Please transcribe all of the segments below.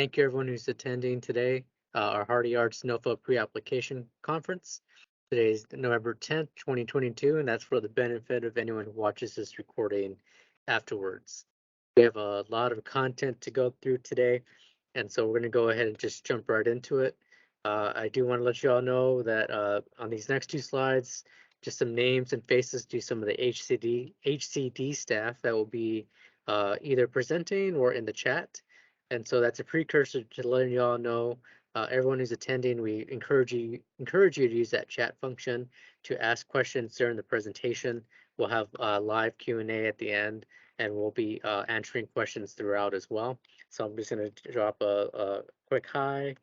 thank you everyone who's attending today, our Hardy Arts NOFA pre-application conference. Today is November 10th, 2022, and that's for the benefit of anyone who watches this recording afterwards. We have a lot of content to go through today, and so we're going to go ahead and just jump right into it. I do want to let you all know that on these next two slides, just some names and faces to some of the HCD staff that will be either presenting or in the chat. And so that's a precursor to letting you all know, everyone who's attending, we encourage you to use that chat function to ask questions during the presentation. We'll have live Q&A at the end, and we'll be answering questions throughout as well. So I'm just going to drop a quick hi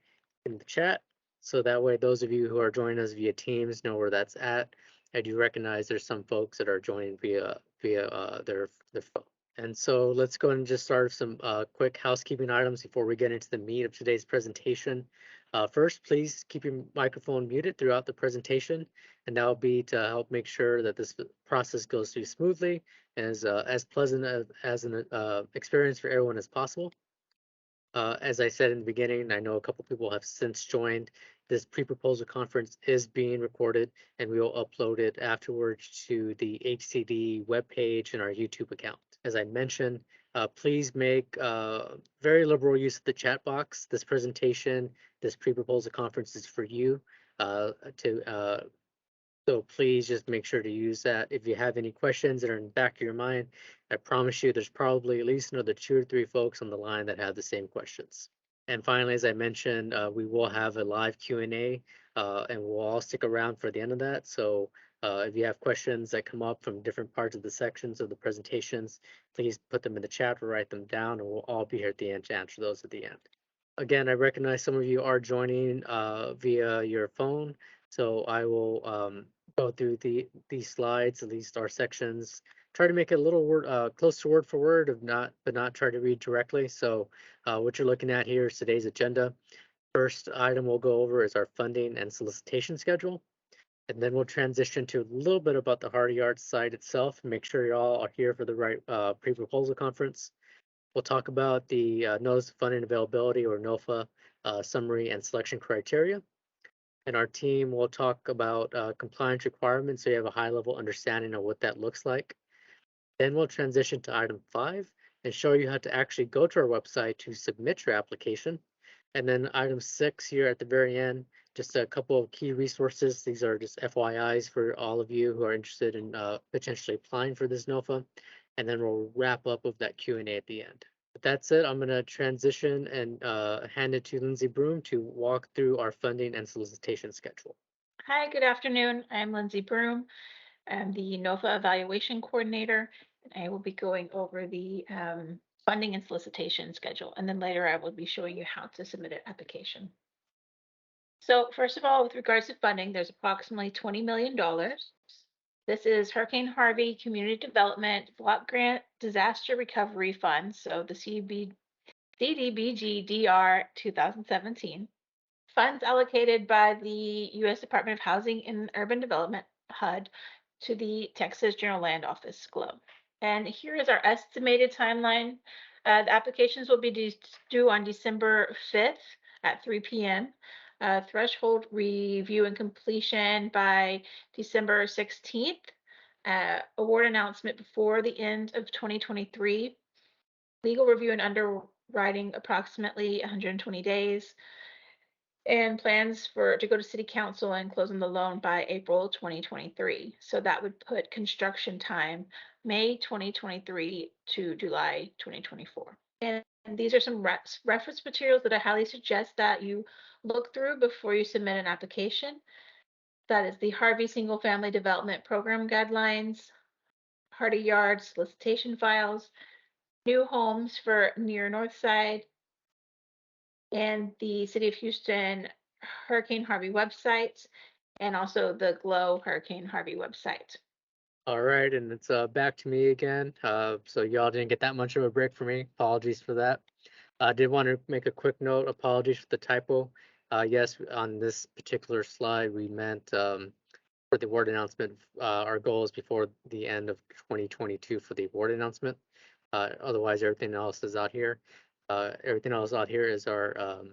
in the chat, so that way those of you who are joining us via Teams know where that's at. I do recognize there's some folks that are joining via their phone. And so let's go and just start some quick housekeeping items before we get into the meat of today's presentation. First, please keep your microphone muted throughout the presentation, and that will be to help make sure that this process goes through smoothly and is as pleasant as an experience for everyone as possible. As I said in the beginning, I know a couple people have since joined. This pre-proposal conference is being recorded, and we will upload it afterwards to the HCD webpage and our YouTube account. As I mentioned, please make very liberal use of the chat box. This presentation, this pre-proposal conference is for you so please just make sure to use that. If you have any questions that are in the back of your mind, I promise you there's probably at least another 2 or 3 folks on the line that have the same questions. And finally, as I mentioned, we will have a live Q&A, and we'll all stick around for the end of that. So if you have questions that come up from different parts of the sections of the presentations, please put them in the chat or write them down, and we'll all be here at the end to answer those at the end. Again, I recognize some of you are joining via your phone, so I will go through these slides, at least our sections, try to make it a little close to word for word, but not try to read directly. So what you're looking at here is today's agenda. First item we'll go over is our funding and solicitation schedule. And then we'll transition to a little bit about the Hardy Arts site itself, make sure you all are here for the right pre-proposal conference. We'll talk about the Notice of Funding Availability, or NOFA, summary and selection criteria. And our team will talk about compliance requirements, so you have a high-level understanding of what that looks like. Then we'll transition to item 5 and show you how to actually go to our website to submit your application. And then item 6 here at the very end, just a couple of key resources. These are just FYIs for all of you who are interested in potentially applying for this NOFA. And then we'll wrap up with that Q&A at the end. But that's it. I'm going to transition and hand it to Lindsay Broom to walk through our funding and solicitation schedule. Hi, good afternoon. I'm Lindsay Broom. I'm the NOFA evaluation coordinator, and I will be going over the funding and solicitation schedule. And then later I will be showing you how to submit an application. So first of all, with regards to funding, there's approximately $20 million. This is Hurricane Harvey Community Development Block Grant Disaster Recovery Fund, so the CDBG-DR 2017. Funds allocated by the U.S. Department of Housing and Urban Development, HUD, to the Texas General Land Office, GLO. And here is our estimated timeline. The applications will be due on December 5th at 3 p.m. Threshold review and completion by December 16th. Award announcement before the end of 2023. Legal review and underwriting approximately 120 days. And plans to go to City Council and close on the loan by April 2023. So that would put construction time May 2023 to July 2024. And these are some reference materials that I highly suggest that you look through before you submit an application. That is the Harvey Single Family Development Program Guidelines, Hardy Yard solicitation files, new homes for near North Side, and the City of Houston Hurricane Harvey website, and also the GLO Hurricane Harvey website. All right, and it's back to me again. So y'all didn't get that much of a break for me. Apologies for that. I did want to make a quick note. Apologies for the typo. Yes, on this particular slide, we meant for the award announcement, our goal is before the end of 2022 for the award announcement. Otherwise, everything else is out here. Everything else out here is our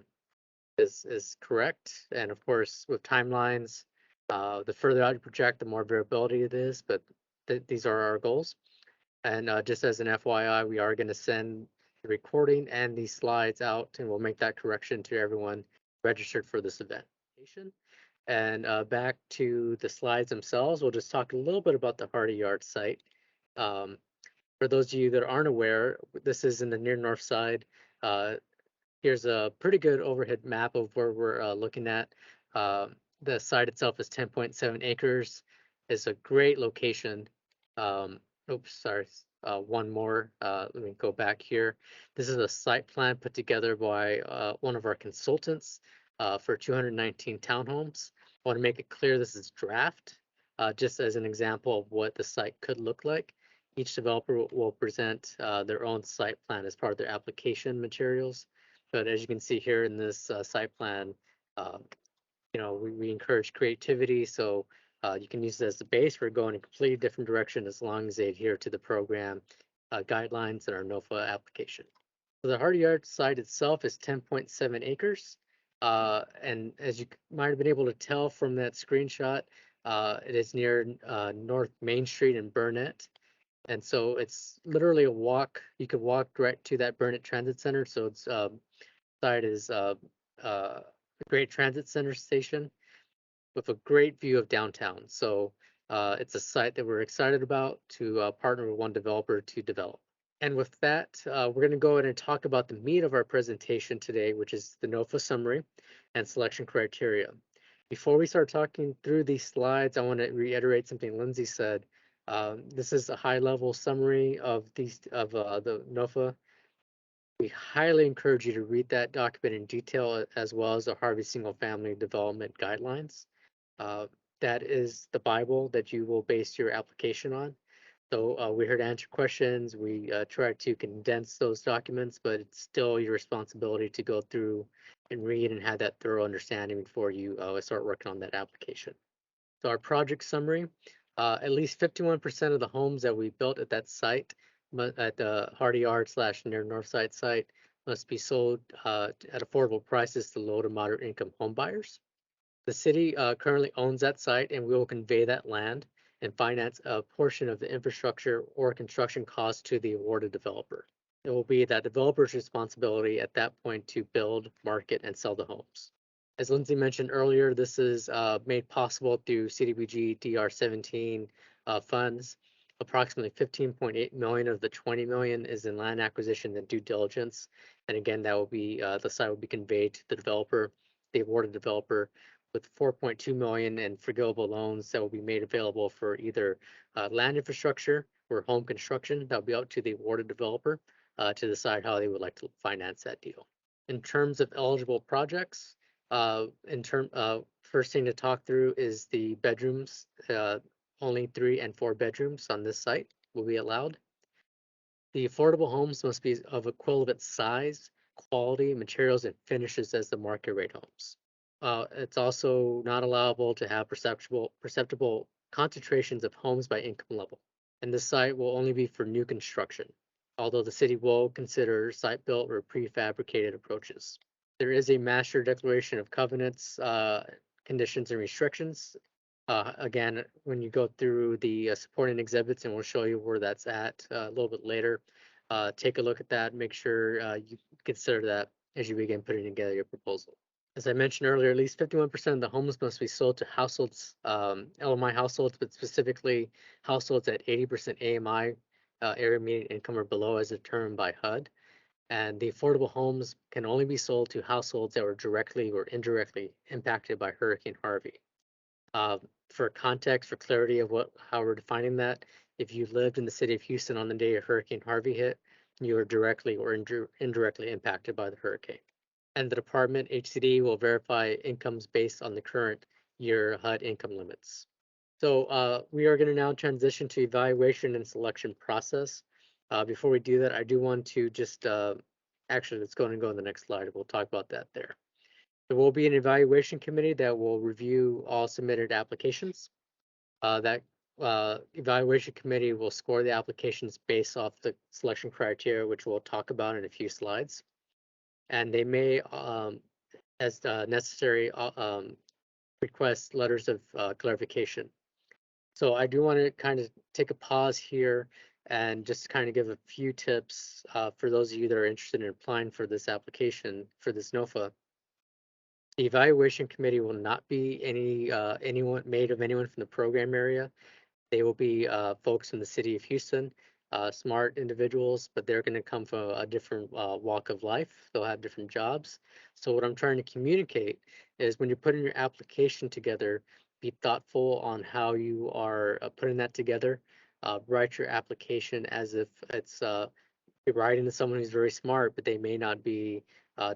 is correct. And of course, with timelines, the further out you project, the more variability it is. But these are our goals. And just as an FYI, we are going to send the recording and these slides out, and we'll make that correction to everyone registered for this event. And back to the slides themselves, we'll just talk a little bit about the Hardy Yard site. Um, for those of you that aren't aware, this is in the near north side. Uh, Here's a pretty good overhead map of where we're looking at. The site itself is 10.7 acres. It's a great location. Um, Oops, sorry. One more. Let me go back here. This is a site plan put together by one of our consultants for 219 townhomes. I want to make it clear this is draft, just as an example of what the site could look like. Each developer will present their own site plan as part of their application materials. But as you can see here in this site plan, uh, we encourage creativity. So you can use it as the base for going in a completely different direction as long as they adhere to the program guidelines in our NOFA application. So the Hardy Yard site itself is 10.7 acres. And as you might have been able to tell from that screenshot, it is near North Main Street in Burnett. And so it's literally a walk. You could walk right to that Burnett Transit Center. So it's side is a great transit center station with a great view of downtown. So it's a site that we're excited about to partner with one developer to develop. And with that, we're going to go ahead and talk about the meat of our presentation today, which is the NOFA summary and selection criteria. Before we start talking through these slides, I want to reiterate something Lindsay said. This is a high-level summary of the NOFA. We highly encourage you to read that document in detail as well as the Harvey Single Family Development Guidelines. Uh, that is the Bible that you will base your application on. So we're here to answer questions. We try to condense those documents, but it's still your responsibility to go through and read and have that thorough understanding before you start working on that application. So our project summary, at least 51% of the homes that we built at that site, at the Hardy Yard / near Northside site, must be sold at affordable prices to low to moderate income home buyers. The city currently owns that site, and we will convey that land and finance a portion of the infrastructure or construction costs to the awarded developer. It will be that developer's responsibility at that point to build, market, and sell the homes. As Lindsay mentioned earlier, this is made possible through CDBG DR17 funds. Approximately 15.8 million of the 20 million is in land acquisition and due diligence. And again, that will be the site will be conveyed to the developer, the awarded developer, with 4.2 million in forgivable loans that will be made available for either land infrastructure or home construction. That will be up to the awarded developer to decide how they would like to finance that deal. In terms of eligible projects, first thing to talk through is the bedrooms. Only 3 and 4 bedrooms on this site will be allowed. The affordable homes must be of equivalent size, quality, materials, and finishes as the market rate homes. It's also not allowable to have perceptible concentrations of homes by income level. And this site will only be for new construction, although the city will consider site-built or prefabricated approaches. There is a master declaration of covenants, conditions, and restrictions. Again, when you go through the supporting exhibits, and we'll show you where that's at a little bit later, take a look at that. Make sure you consider that as you begin putting together your proposal. As I mentioned earlier, at least 51% of the homes must be sold to households, LMI households, but specifically households at 80% AMI, area median income or below as determined by HUD. And the affordable homes can only be sold to households that were directly or indirectly impacted by Hurricane Harvey. For context, for clarity of how we're defining that, if you lived in the city of Houston on the day Hurricane Harvey hit, you were directly or indirectly impacted by the hurricane. And the department HCD will verify incomes based on the current year HUD income limits. So we are going to now transition to evaluation and selection process. Before we do that, I do want to just actually let's go and go on the next slide. We'll talk about that there. There will be an evaluation committee that will review all submitted applications. That evaluation committee will score the applications based off the selection criteria, which we'll talk about in a few slides. and they may, as necessary, request letters of clarification. So I do want to kind of take a pause here and just kind of give a few tips for those of you that are interested in applying for this application for this NOFA. The evaluation committee will not be anyone made of anyone from the program area. They will be folks from the city of Houston, smart individuals, but they're going to come from a different walk of life. They'll have different jobs. So what I'm trying to communicate is when you're putting your application together, be thoughtful on how you are putting that together. Write your application as if it's you're writing to someone who's very smart, but they may not be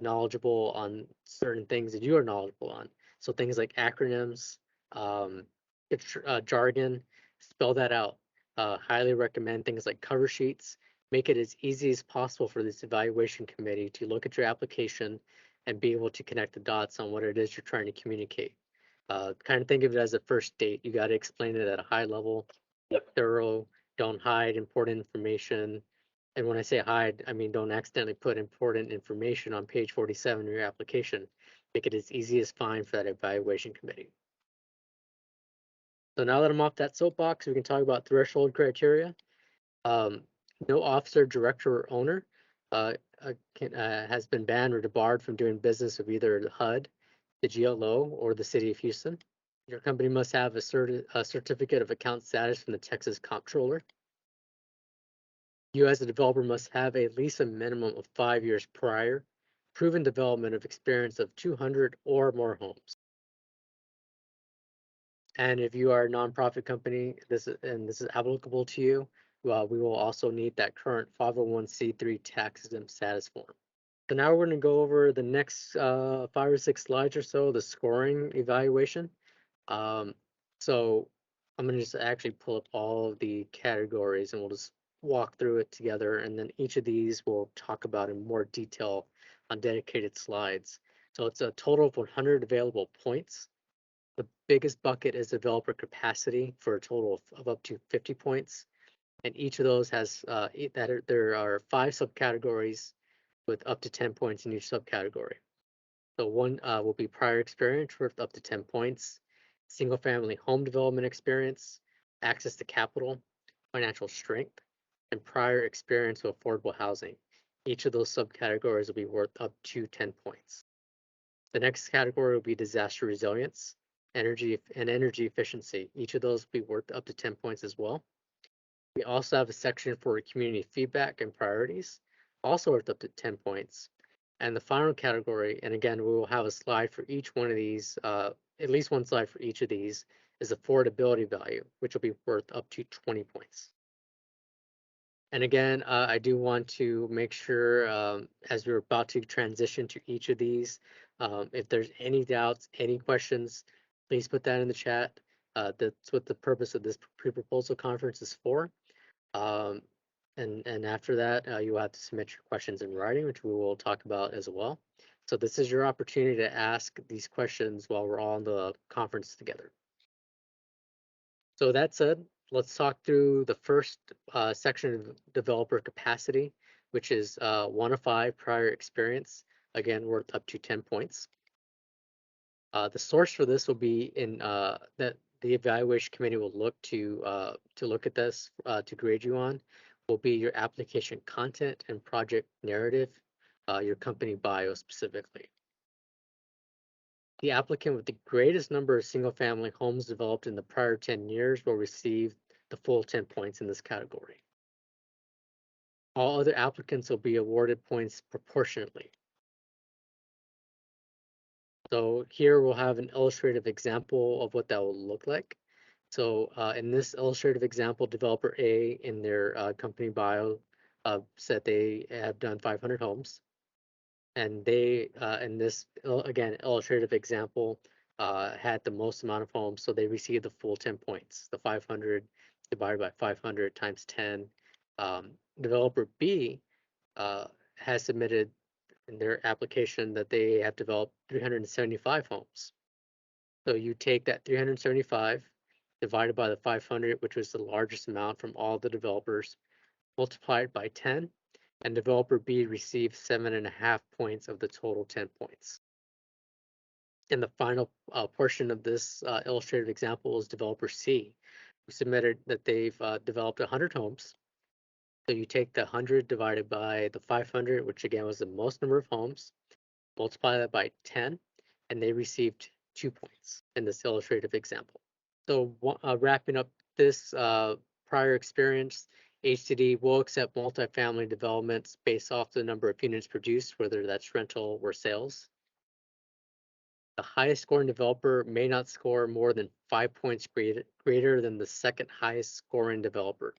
knowledgeable on certain things that you are knowledgeable on. So things like acronyms, um, jargon, spell that out. Highly recommend things like cover sheets. Make it as easy as possible for this evaluation committee to look at your application and be able to connect the dots on what it is you're trying to communicate. Kind of think of it as a first date. You got to explain it at a high level, thorough, don't hide important information. And when I say hide, I mean don't accidentally put important information on page 47 of your application. Make it as easy as fine for that evaluation committee. So now that I'm off that soapbox, we can talk about threshold criteria. Um, no officer, director, or owner has been banned or debarred from doing business with either the HUD, the GLO, or the City of Houston. Your company must have a certificate of account status from the Texas Comptroller. You as a developer must have at least a minimum of 5 years prior proven development of experience of 200 or more homes. And if you are a nonprofit company, this is applicable to you, we will also need that current 501c3 tax exempt status form. So now we're going to go over the next 5 or 6 slides or so, the scoring evaluation. Um, so I'm going to just actually pull up all of the categories and we'll just walk through it together. And then each of these we'll talk about in more detail on dedicated slides. So it's a total of 100 available points. The biggest bucket is developer capacity for a total of up to 50 points. And each of those has there are 5 subcategories with up to 10 points in each subcategory. So one will be prior experience worth up to 10 points, single family home development experience, access to capital, financial strength, and prior experience with affordable housing. Each of those subcategories will be worth up to 10 points. The next category will be disaster resilience, energy efficiency. Each of those will be worth up to 10 points as well. We also have a section for community feedback and priorities, also worth up to 10 points. And the final category, and again, we will have a slide for each one of these, at least one slide for each of these, is affordability value, which will be worth up to 20 points. And again, I do want to make sure as we're about to transition to each of these, if there's any doubts, any questions, please put that in the chat. That's what the purpose of this pre-proposal conference is for. Um, and after that, you will have to submit your questions in writing, which we will talk about as well. So this is your opportunity to ask these questions while we're all in the conference together. So that said, let's talk through the first section of developer capacity, which is 1 of 5 prior experience, again, worth up to 10 points. The source for this will be in that the evaluation committee will look to look at this to grade you on, will be your application content and project narrative, your company bio specifically. The applicant with the greatest number of single-family homes developed in the prior 10 years will receive the full 10 points in this category. All other applicants will be awarded points proportionately. So here we'll have an illustrative example of what that will look like. So in this illustrative example, developer A in their company bio said they have done 500 homes. And they, in this, again, illustrative example, had the most amount of homes, so they received the full 10 points. The 500 divided by 500 times 10. Developer B has submitted in their application that they have developed 375 homes. So you take that 375 divided by the 500, which was the largest amount from all the developers, multiply it by 10, and developer B received 7.5 points of the total 10 points. And the final portion of this illustrative example is developer C, who submitted that they've developed 100 homes. So you take the 100 divided by the 500, which again was the most number of homes, multiply that by 10, and they received 2 points in this illustrative example. So wrapping up this prior experience, HCD will accept multifamily developments based off the number of units produced, whether that's rental or sales. The highest scoring developer may not score more than 5 points greater than the second highest scoring developer.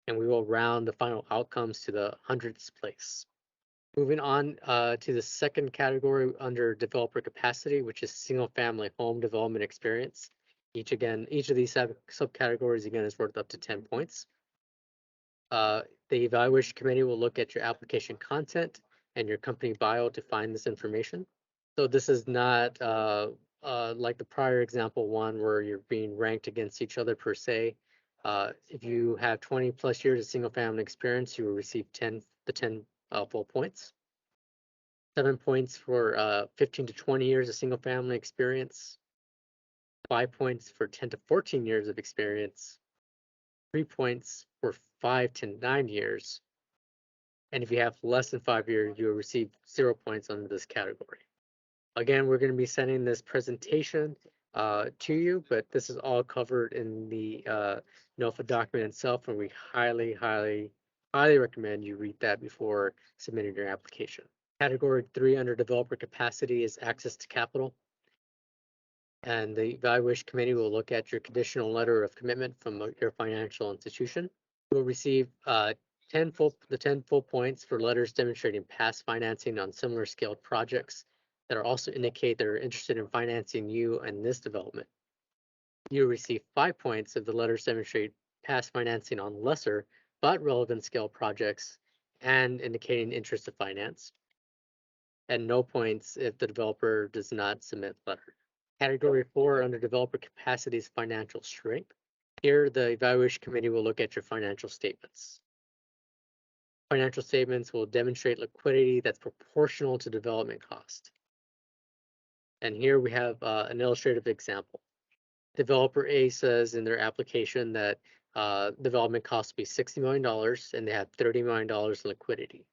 And we will round the final outcomes to the hundredths place. Moving on to the second category under developer capacity, which is single family home development experience. Each of these subcategories again is worth up to 10 points. The evaluation committee will look at your application content and your company bio to find this information. So this is not like the prior example one where you're being ranked against each other per se. If you have 20 plus years of single family experience, you will receive 10 full points. 7 points for 15 to 20 years of single family experience. 5 points for 10 to 14 years of experience. 3 points for 5 to 9 years. And if you have less than 5 years, you will receive 0 points under this category. Again, we're going to be sending this presentation to you, but this is all covered in the NOFA document itself, and we highly, highly, highly recommend you read that before submitting your application. Category 3 under developer capacity is access to capital. And the evaluation committee will look at your conditional letter of commitment from your financial institution. You will receive 10 full points for letters demonstrating past financing on similar scaled projects that are also indicate they're interested in financing you and this development. You will receive 5 points if the letters demonstrate past financing on lesser but relevant scale projects and indicating interest to finance, and no points if the developer does not submit letter. Category 4 under developer capacity is financial strength. Here, the evaluation committee will look at your financial statements. Financial statements will demonstrate liquidity that's proportional to development cost. And here we have an illustrative example. Developer A says in their application that development costs will be $60 million and they have $30 million in liquidity.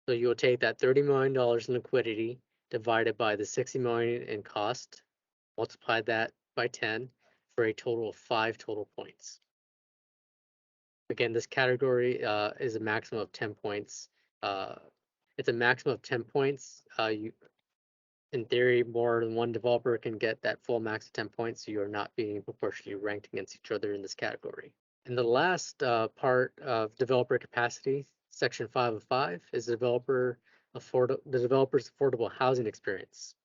So you'll take that $30 million in liquidity divided by the $60 million in cost, multiply that by 10 for a total of 5 total points. Again, this category is a maximum of 10 points. It's a maximum of 10 points. In theory, more than one developer can get that full max of 10 points, so you are not being proportionally ranked against each other in this category. And the last part of developer capacity, section 5 of 5, is the developer's affordable housing experience.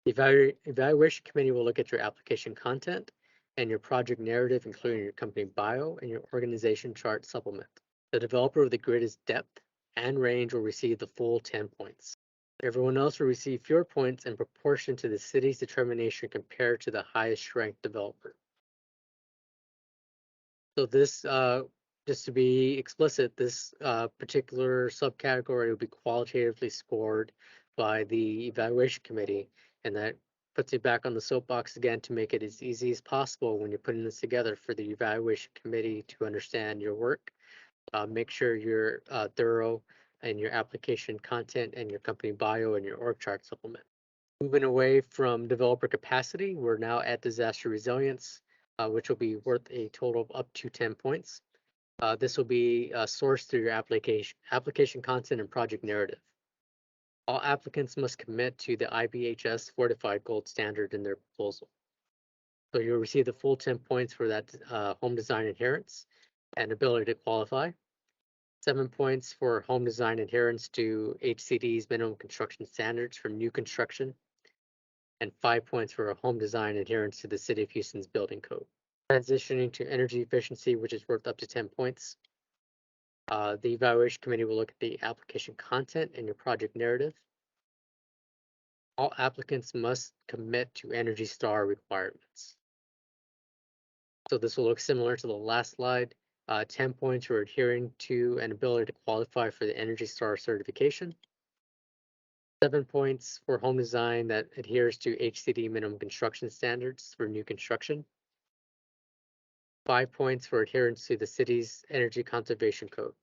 The evaluation committee will look at your application content and your project narrative, including your company bio and your organization chart supplement. The developer with the greatest depth and range will receive the full 10 points. Everyone else will receive fewer points in proportion to the city's determination compared to the highest ranked developer. So this, just to be explicit, this particular subcategory will be qualitatively scored by the evaluation committee, and that puts you back on the soapbox again to make it as easy as possible when you're putting this together for the evaluation committee to understand your work. Make sure you're thorough in your application content and your company bio and your org chart supplement. Moving away from developer capacity, we're now at disaster resilience, which will be worth a total of up to 10 points. This will be sourced through your application content and project narrative. All applicants must commit to the IBHS Fortified Gold Standard in their proposal. So you'll receive the full 10 points for that home design adherence and ability to qualify. 7 points for home design adherence to HCD's minimum construction standards for new construction, and 5 points for a home design adherence to the City of Houston's building code. Transitioning to energy efficiency, which is worth up to 10 points. The evaluation committee will look at the application content and your project narrative. All applicants must commit to Energy Star requirements. So this will look similar to the last slide. 10 points for adhering to and ability to qualify for the Energy Star certification. 7 points for home design that adheres to HCD minimum construction standards for new construction. 5 points for adherence to the city's energy conservation code.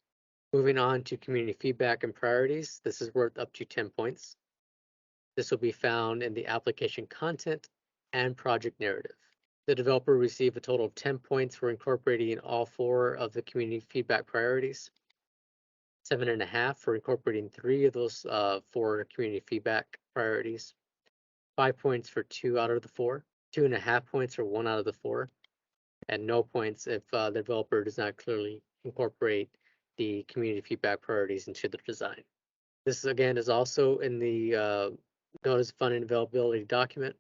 Moving on to community feedback and priorities, this is worth up to 10 points. This will be found in the application content and project narrative. The developer received a total of 10 points for incorporating all 4 of the community feedback priorities, 7.5 for incorporating 3 of those 4 community feedback priorities, 5 points for 2 out of the 4, 2.5 points for 1 out of the 4, and no points if the developer does not clearly incorporate the community feedback priorities into the design. This again is also in the notice of funding availability document,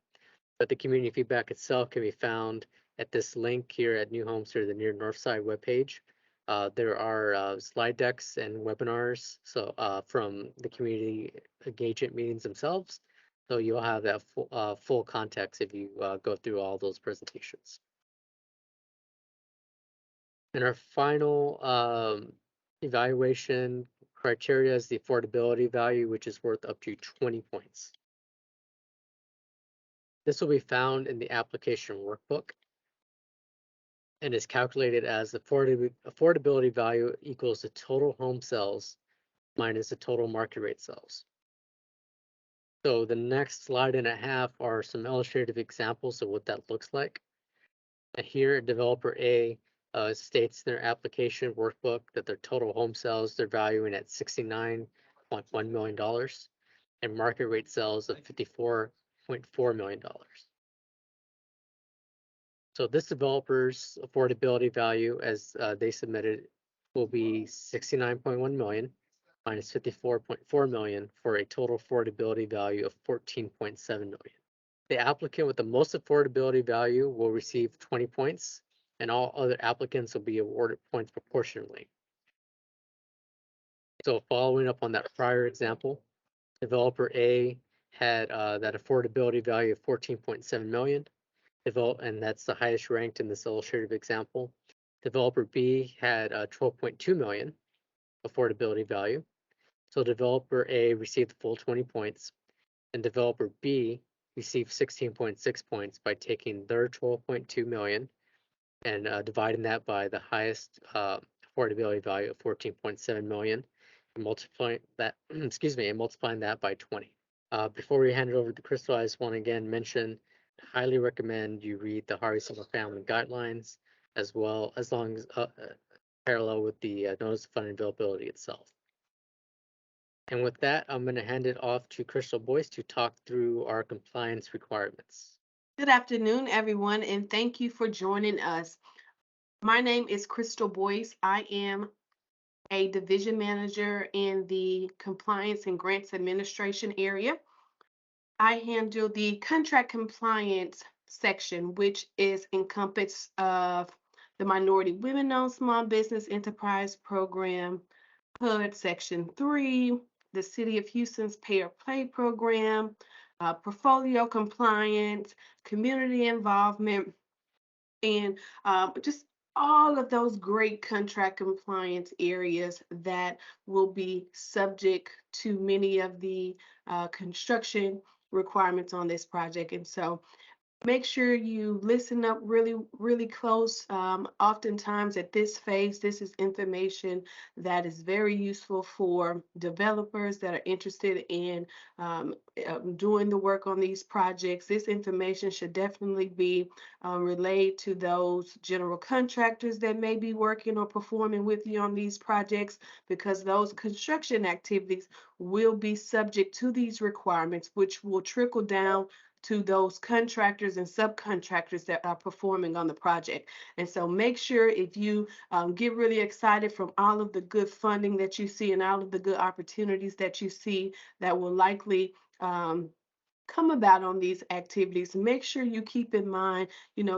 but the community feedback itself can be found at this link here at New Homes or the Near North Side webpage. There are slide decks and webinars from the community engagement meetings themselves. So you'll have that full context if you go through all those presentations. And our final evaluation criteria is the affordability value, which is worth up to 20 points. This will be found in the application workbook and is calculated as the affordability value equals the total home sales minus the total market rate sales. So the next slide and a half are some illustrative examples of what that looks like. And here, developer A states in their application workbook that their total home sales they're valuing at $69.1 million and market rate sales of $54.4 million. So this developer's affordability value as they submitted will be 69.1 million minus 54.4 million for a total affordability value of 14.7 million. The applicant with the most affordability value will receive 20 points, and all other applicants will be awarded points proportionally. So following up on that prior example, developer A had that affordability value of 14.7 million, and that's the highest ranked in this illustrative example. Developer B had 12.2 million affordability value. So developer A received the full 20 points, and developer B received 16.6 points by taking their 12.2 million and dividing that by the highest affordability value of 14.7 million and multiplying that, excuse me, and multiplying that by 20. Before we hand it over to Crystal, I just want to again mention, highly recommend you read the Harvey Single Family Guidelines as well as long as parallel with the Notice of Funding Availability itself. And with that, I'm going to hand it off to Crystal Boyce to talk through our compliance requirements. Good afternoon, everyone, and thank you for joining us. My name is Crystal Boyce. I am a division manager in the Compliance and Grants Administration area. I handle the contract compliance section, which is encompassed of the Minority Women-Owned Small Business Enterprise Program, HUD Section 3, the City of Houston's Pay or Play Program, portfolio compliance, community involvement, and just all of those great contract compliance areas that will be subject to many of the construction requirements on this project. And so make sure you listen up really close. Oftentimes at this phase, this is information that is very useful for developers that are interested in doing the work on these projects. This information should definitely be relayed to those general contractors that may be working or performing with you on these projects, because those construction activities will be subject to these requirements, which will trickle down to those contractors and subcontractors that are performing on the project. And so make sure if you get really excited from all of the good funding that you see and all of the good opportunities that you see that will likely come about on these activities, make sure you keep in mind,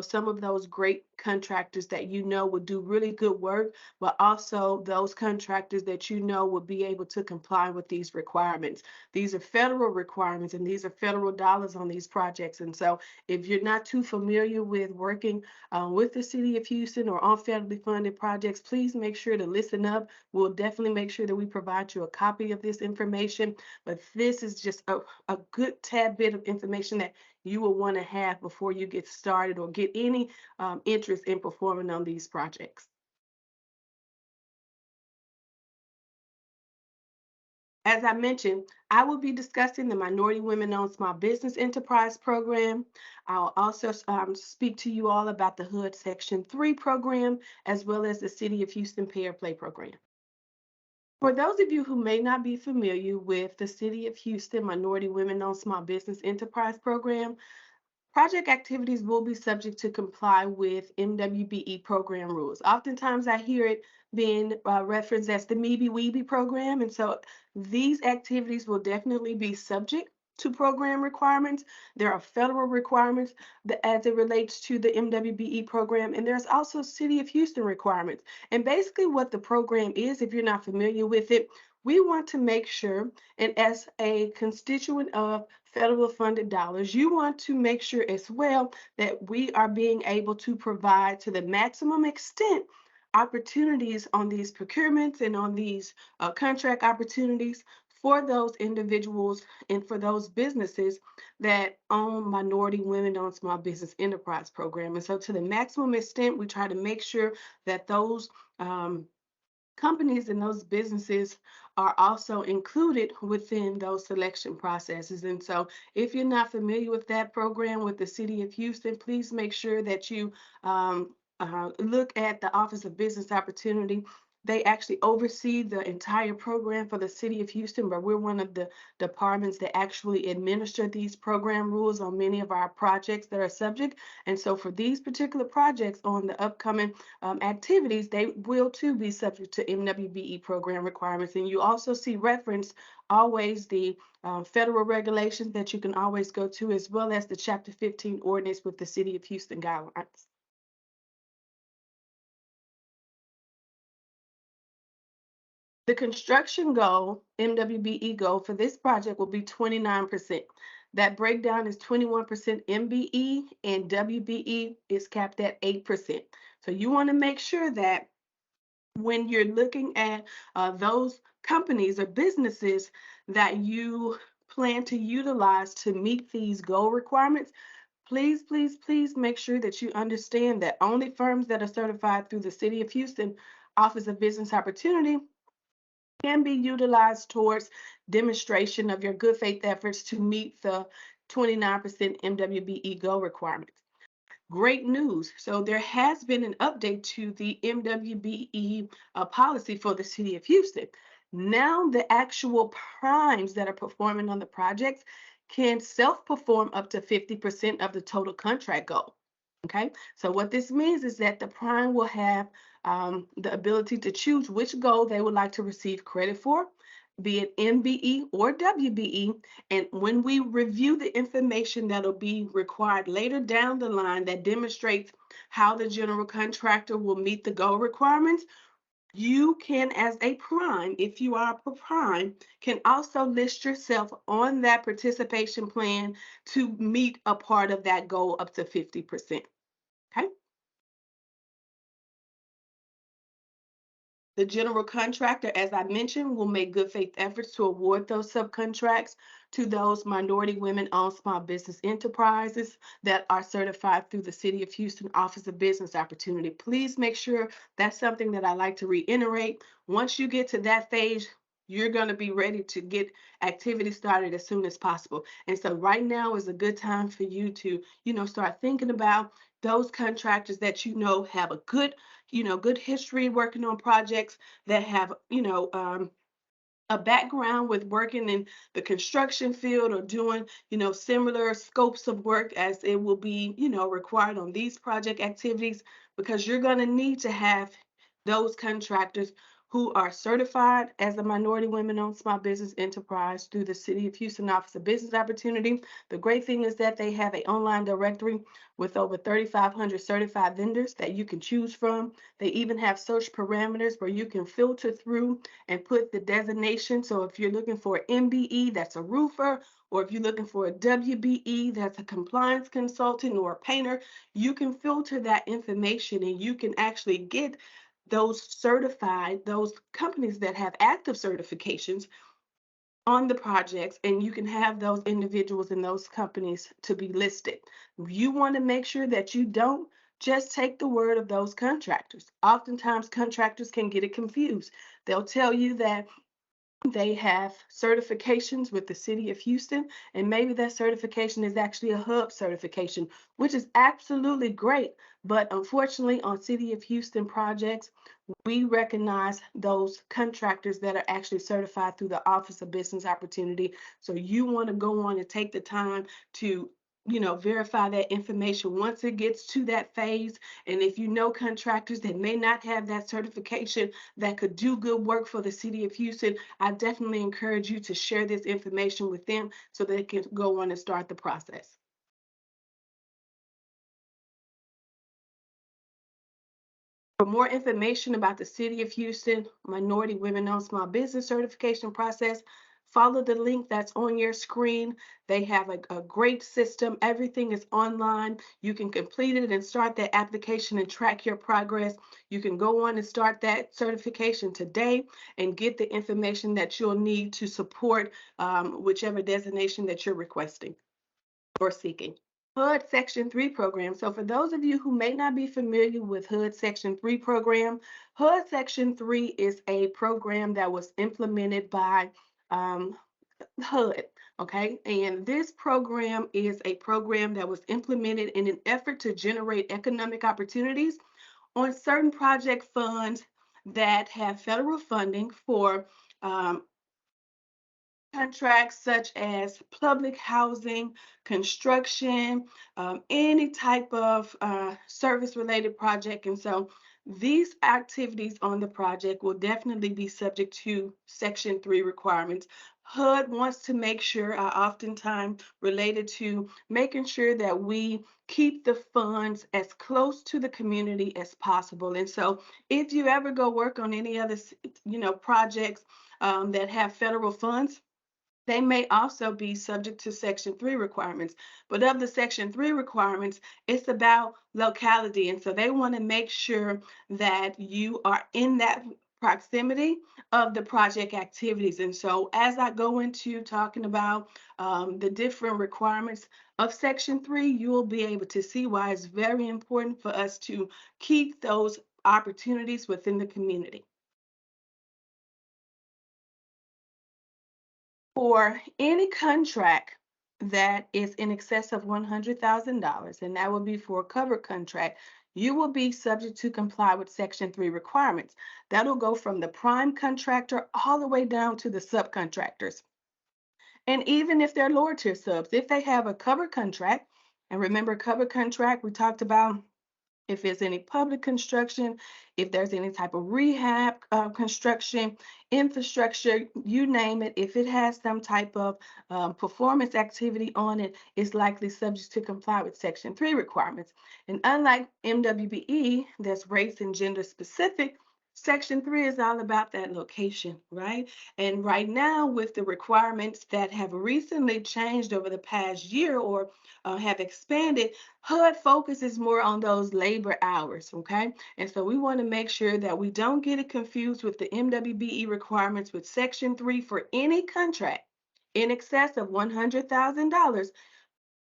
some of those great contractors that would do really good work, but also those contractors that would be able to comply with these requirements. These are federal requirements and these are federal dollars on these projects. And so if you're not too familiar with working with the city of Houston or on federally funded projects, please make sure to listen up. We'll definitely make sure that we provide you a copy of this information. But this is just a good tad bit of information that you will want to have before you get started or get any interest in performing on these projects. As I mentioned, I will be discussing the Minority Women-Owned Small Business Enterprise Program. I'll also speak to you all about the HUD Section 3 program, as well as the City of Houston Pay or Play program. For those of you who may not be familiar with the City of Houston Minority Women-Owned Small Business Enterprise Program, project activities will be subject to comply with MWBE program rules. Oftentimes I hear it being referenced as the MEBE-WEBE program, and so these activities will definitely be subject to program requirements. There are federal requirements as it relates to the MWBE program, and there's also City of Houston requirements. And basically what the program is, if you're not familiar with it, we want to make sure, and as a constituent of federal funded dollars, you want to make sure as well that we are being able to provide to the maximum extent opportunities on these procurements and on these contract opportunities for those individuals and for those businesses that own minority women-owned small business enterprise program. And so to the maximum extent, we try to make sure that those companies and those businesses are also included within those selection processes. And so if you're not familiar with that program with the City of Houston, please make sure that you look at the Office of Business Opportunity. They actually oversee the entire program for the City of Houston, but we're one of the departments that actually administer these program rules on many of our projects that are subject. And so for these particular projects on the upcoming activities, they will too be subject to MWBE program requirements. And you also see reference always the federal regulations that you can always go to, as well as the Chapter 15 ordinance with the City of Houston guidelines. The construction goal, MWBE goal for this project will be 29%. That breakdown is 21% MBE and WBE is capped at 8%. So you want to make sure that when you're looking at those companies or businesses that you plan to utilize to meet these goal requirements, please, please, please make sure that you understand that only firms that are certified through the City of Houston Office of Business Opportunity can be utilized towards demonstration of your good faith efforts to meet the 29% MWBE goal requirements. Great news. So there has been an update to the MWBE policy for the City of Houston. Now the actual primes that are performing on the projects can self-perform up to 50% of the total contract goal. Okay, so what this means is that the prime will have the ability to choose which goal they would like to receive credit for, be it MBE or WBE. And when we review the information that'll be required later down the line that demonstrates how the general contractor will meet the goal requirements, you can, as a prime, if you are a prime, can also list yourself on that participation plan to meet a part of that goal up to 50%. Okay. The general contractor, as I mentioned, will make good faith efforts to award those subcontracts to those minority women-owned small business enterprises that are certified through the City of Houston Office of Business Opportunity. Please make sure that's something that I like to reiterate. Once you get to that phase, you're going to be ready to get activity started as soon as possible. And so right now is a good time for you to, start thinking about those contractors that have a good good history working on projects, that have, a background with working in the construction field or doing, similar scopes of work as it will be, required on these project activities, because you're going to need to have those contractors who are certified as a minority women-owned small business enterprise through the City of Houston Office of Business Opportunity. The great thing is that they have an online directory with over 3,500 certified vendors that you can choose from. They even have search parameters where you can filter through and put the designation. So if you're looking for an MBE, that's a roofer, or if you're looking for a WBE, that's a compliance consultant or a painter, you can filter that information and you can actually get those certified, those companies that have active certifications on the projects, and you can have those individuals and those companies to be listed. You want to make sure that you don't just take the word of those contractors. Oftentimes, contractors can get it confused. They'll tell you that they have certifications with the City of Houston, and maybe that certification is actually a hub certification, which is absolutely great. But unfortunately, on City of Houston projects, we recognize those contractors that are actually certified through the Office of Business Opportunity. So you want to go on and take the time to verify that information once it gets to that phase. And if you know contractors that may not have that certification that could do good work for the City of Houston, I definitely encourage you to share this information with them so they can go on and start the process. For more information about the City of Houston Minority Women-Owned Small Business Certification process, follow the link that's on your screen. They have a great system. Everything is online. You can complete it and start that application and track your progress. You can go on and start that certification today and get the information that you'll need to support whichever designation that you're requesting or seeking. HUD Section 3 program. So for those of you who may not be familiar with HUD Section 3 program, HUD Section 3 is a program that was implemented by HUD, okay? And this program is a program that was implemented in an effort to generate economic opportunities on certain project funds that have federal funding for contracts such as public housing, construction, any type of service-related project. And so these activities on the project will definitely be subject to Section 3 requirements. HUD wants to make sure, oftentimes related to making sure that we keep the funds as close to the community as possible. And so if you ever go work on any other, projects that have federal funds, they may also be subject to Section 3 requirements. But of the Section 3 requirements, it's about locality. And so they want to make sure that you are in that proximity of the project activities. And so as I go into talking about the different requirements of Section 3, you will be able to see why it's very important for us to keep those opportunities within the community. For any contract that is in excess of $100,000, and that would be for a covered contract, you will be subject to comply with Section 3 requirements. That'll go from the prime contractor all the way down to the subcontractors. And even if they're lower tier subs, if they have a covered contract, and remember, covered contract, we talked about if there's any public construction, if there's any type of rehab construction, infrastructure, you name it, if it has some type of performance activity on it, it's likely subject to comply with Section 3 requirements. And unlike MWBE, that's race and gender specific, Section 3 is all about that location, right? And right now, with the requirements that have recently changed over the past year or have expanded, HUD focuses more on those labor hours, okay? And so we want to make sure that we don't get it confused with the MWBE requirements with Section 3 for any contract in excess of $100,000.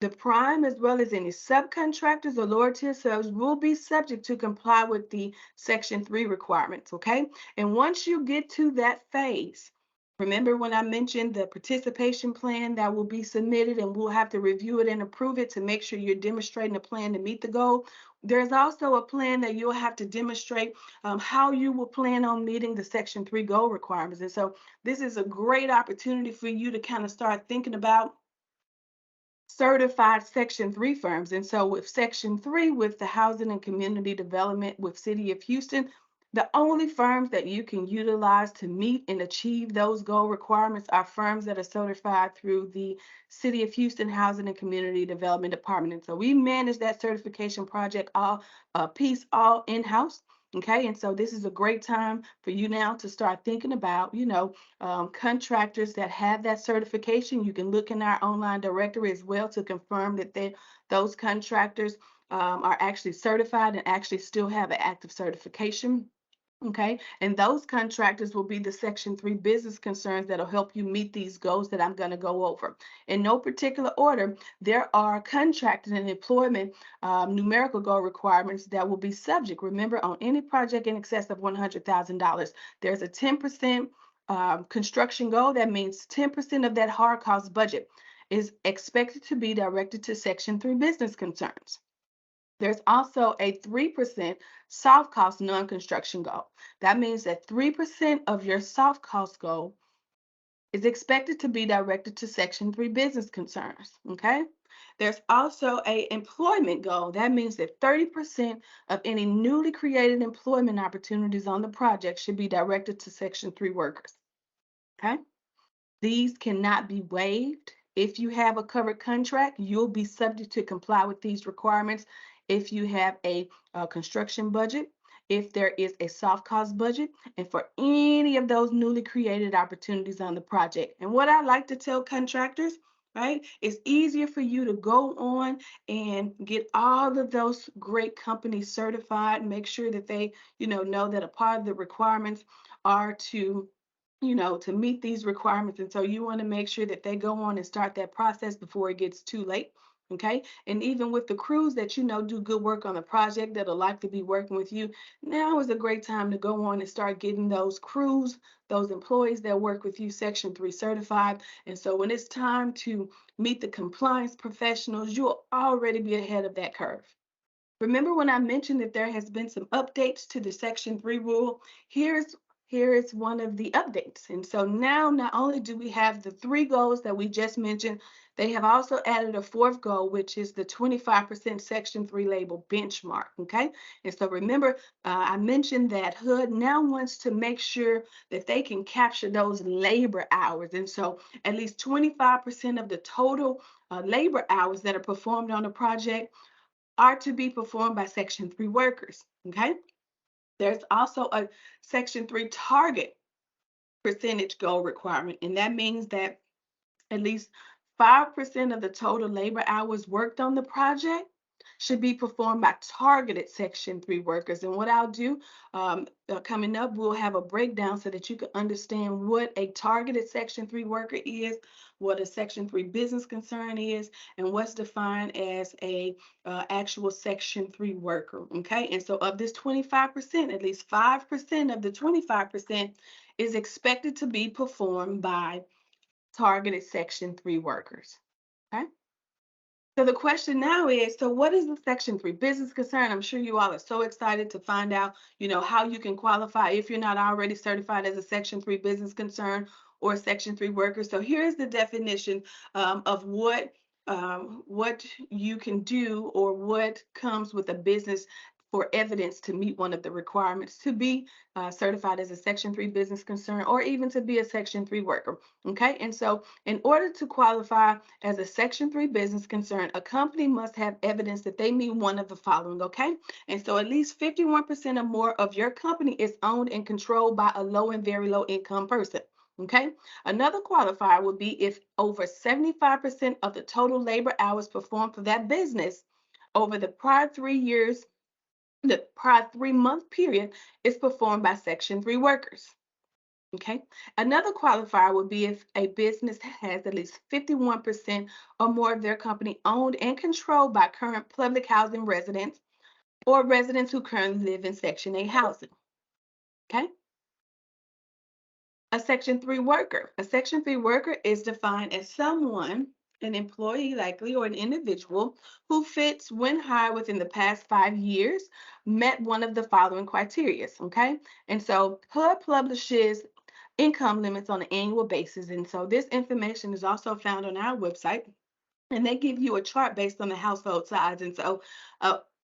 The prime, as well as any subcontractors or lower tier subs, will be subject to comply with the Section 3 requirements, okay? And once you get to that phase, remember when I mentioned the participation plan that will be submitted and we'll have to review it and approve it to make sure you're demonstrating a plan to meet the goal. There's also a plan that you'll have to demonstrate how you will plan on meeting the Section 3 goal requirements. And so this is a great opportunity for you to kind of start thinking about certified Section 3 firms. And so with Section 3, with the Housing and Community Development with City of Houston, The only firms that you can utilize to meet and achieve those goal requirements are firms that are certified through the City of Houston Housing and Community Development Department. And so we manage that certification project piece all in-house. Okay, and so this is a great time for you now to start thinking about, contractors that have that certification. You can look in our online directory as well to confirm that those contractors are actually certified and actually still have an active certification. Okay, and those contractors will be the Section 3 business concerns that'll help you meet these goals that I'm going to go over. In no particular order, there are contracting and employment numerical goal requirements that will be subject. Remember, on any project in excess of $100,000, there's a 10% construction goal. That means 10% of that hard cost budget is expected to be directed to Section 3 business concerns. There's also a 3% soft cost non-construction goal. That means that 3% of your soft cost goal is expected to be directed to Section 3 business concerns, okay? There's also a employment goal. That means that 30% of any newly created employment opportunities on the project should be directed to Section 3 workers, okay? These cannot be waived. If you have a covered contract, you'll be subject to comply with these requirements if you have a construction budget, if there is a soft cost budget, and for any of those newly created opportunities on the project. And what I like to tell contractors, right, it's easier for you to go on and get all of those great companies certified, make sure that they, know that a part of the requirements are to meet these requirements. And so you want to make sure that they go on and start that process before it gets too late. Okay. And even with the crews that, do good work on the project that'll likely be working with you, now is a great time to go on and start getting those crews, those employees that work with you, Section 3 certified. And so when it's time to meet the compliance professionals, you'll already be ahead of that curve. Remember when I mentioned that there has been some updates to the Section 3 rule? Here is one of the updates. And so now not only do we have the 3 goals that we just mentioned, they have also added a 4th goal, which is the 25% Section 3 label benchmark, okay? And so remember, I mentioned that HUD now wants to make sure that they can capture those labor hours. And so at least 25% of the total labor hours that are performed on a project are to be performed by Section 3 workers, okay? There's also a Section 3 target percentage goal requirement, and that means that at least 5% of the total labor hours worked on the project should be performed by targeted Section 3 workers. And what I'll do coming up, we'll have a breakdown so that you can understand what a targeted Section 3 worker is, what a Section 3 business concern is, and what's defined as a actual Section 3 worker, okay? And so of this 25%, at least 5% of the 25% is expected to be performed by targeted Section 3 workers, okay? So the question now is, so what is the Section 3 business concern? I'm sure you all are so excited to find out, how you can qualify if you're not already certified as a Section 3 business concern or Section 3 worker. So here's the definition of what you can do or what comes with a business for evidence to meet one of the requirements to be certified as a Section 3 business concern or even to be a Section 3 worker. Okay, and so in order to qualify as a Section 3 business concern, a company must have evidence that they meet one of the following, okay? And so at least 51% or more of your company is owned and controlled by a low and very low income person. Okay, another qualifier would be if over 75% of the total labor hours performed for that business over the prior 3 years, the prior 3-month period is performed by Section 3 workers. Okay. Another qualifier would be if a business has at least 51% or more of their company owned and controlled by current public housing residents or residents who currently live in Section 8 housing. Okay. A Section 3 worker. A Section 3 worker is defined as someone, an employee likely, or an individual who fits when hired within the past 5 years, met one of the following criteria, okay? And so HUD publishes income limits on an annual basis. And so this information is also found on our website. And they give you a chart based on the household size. And so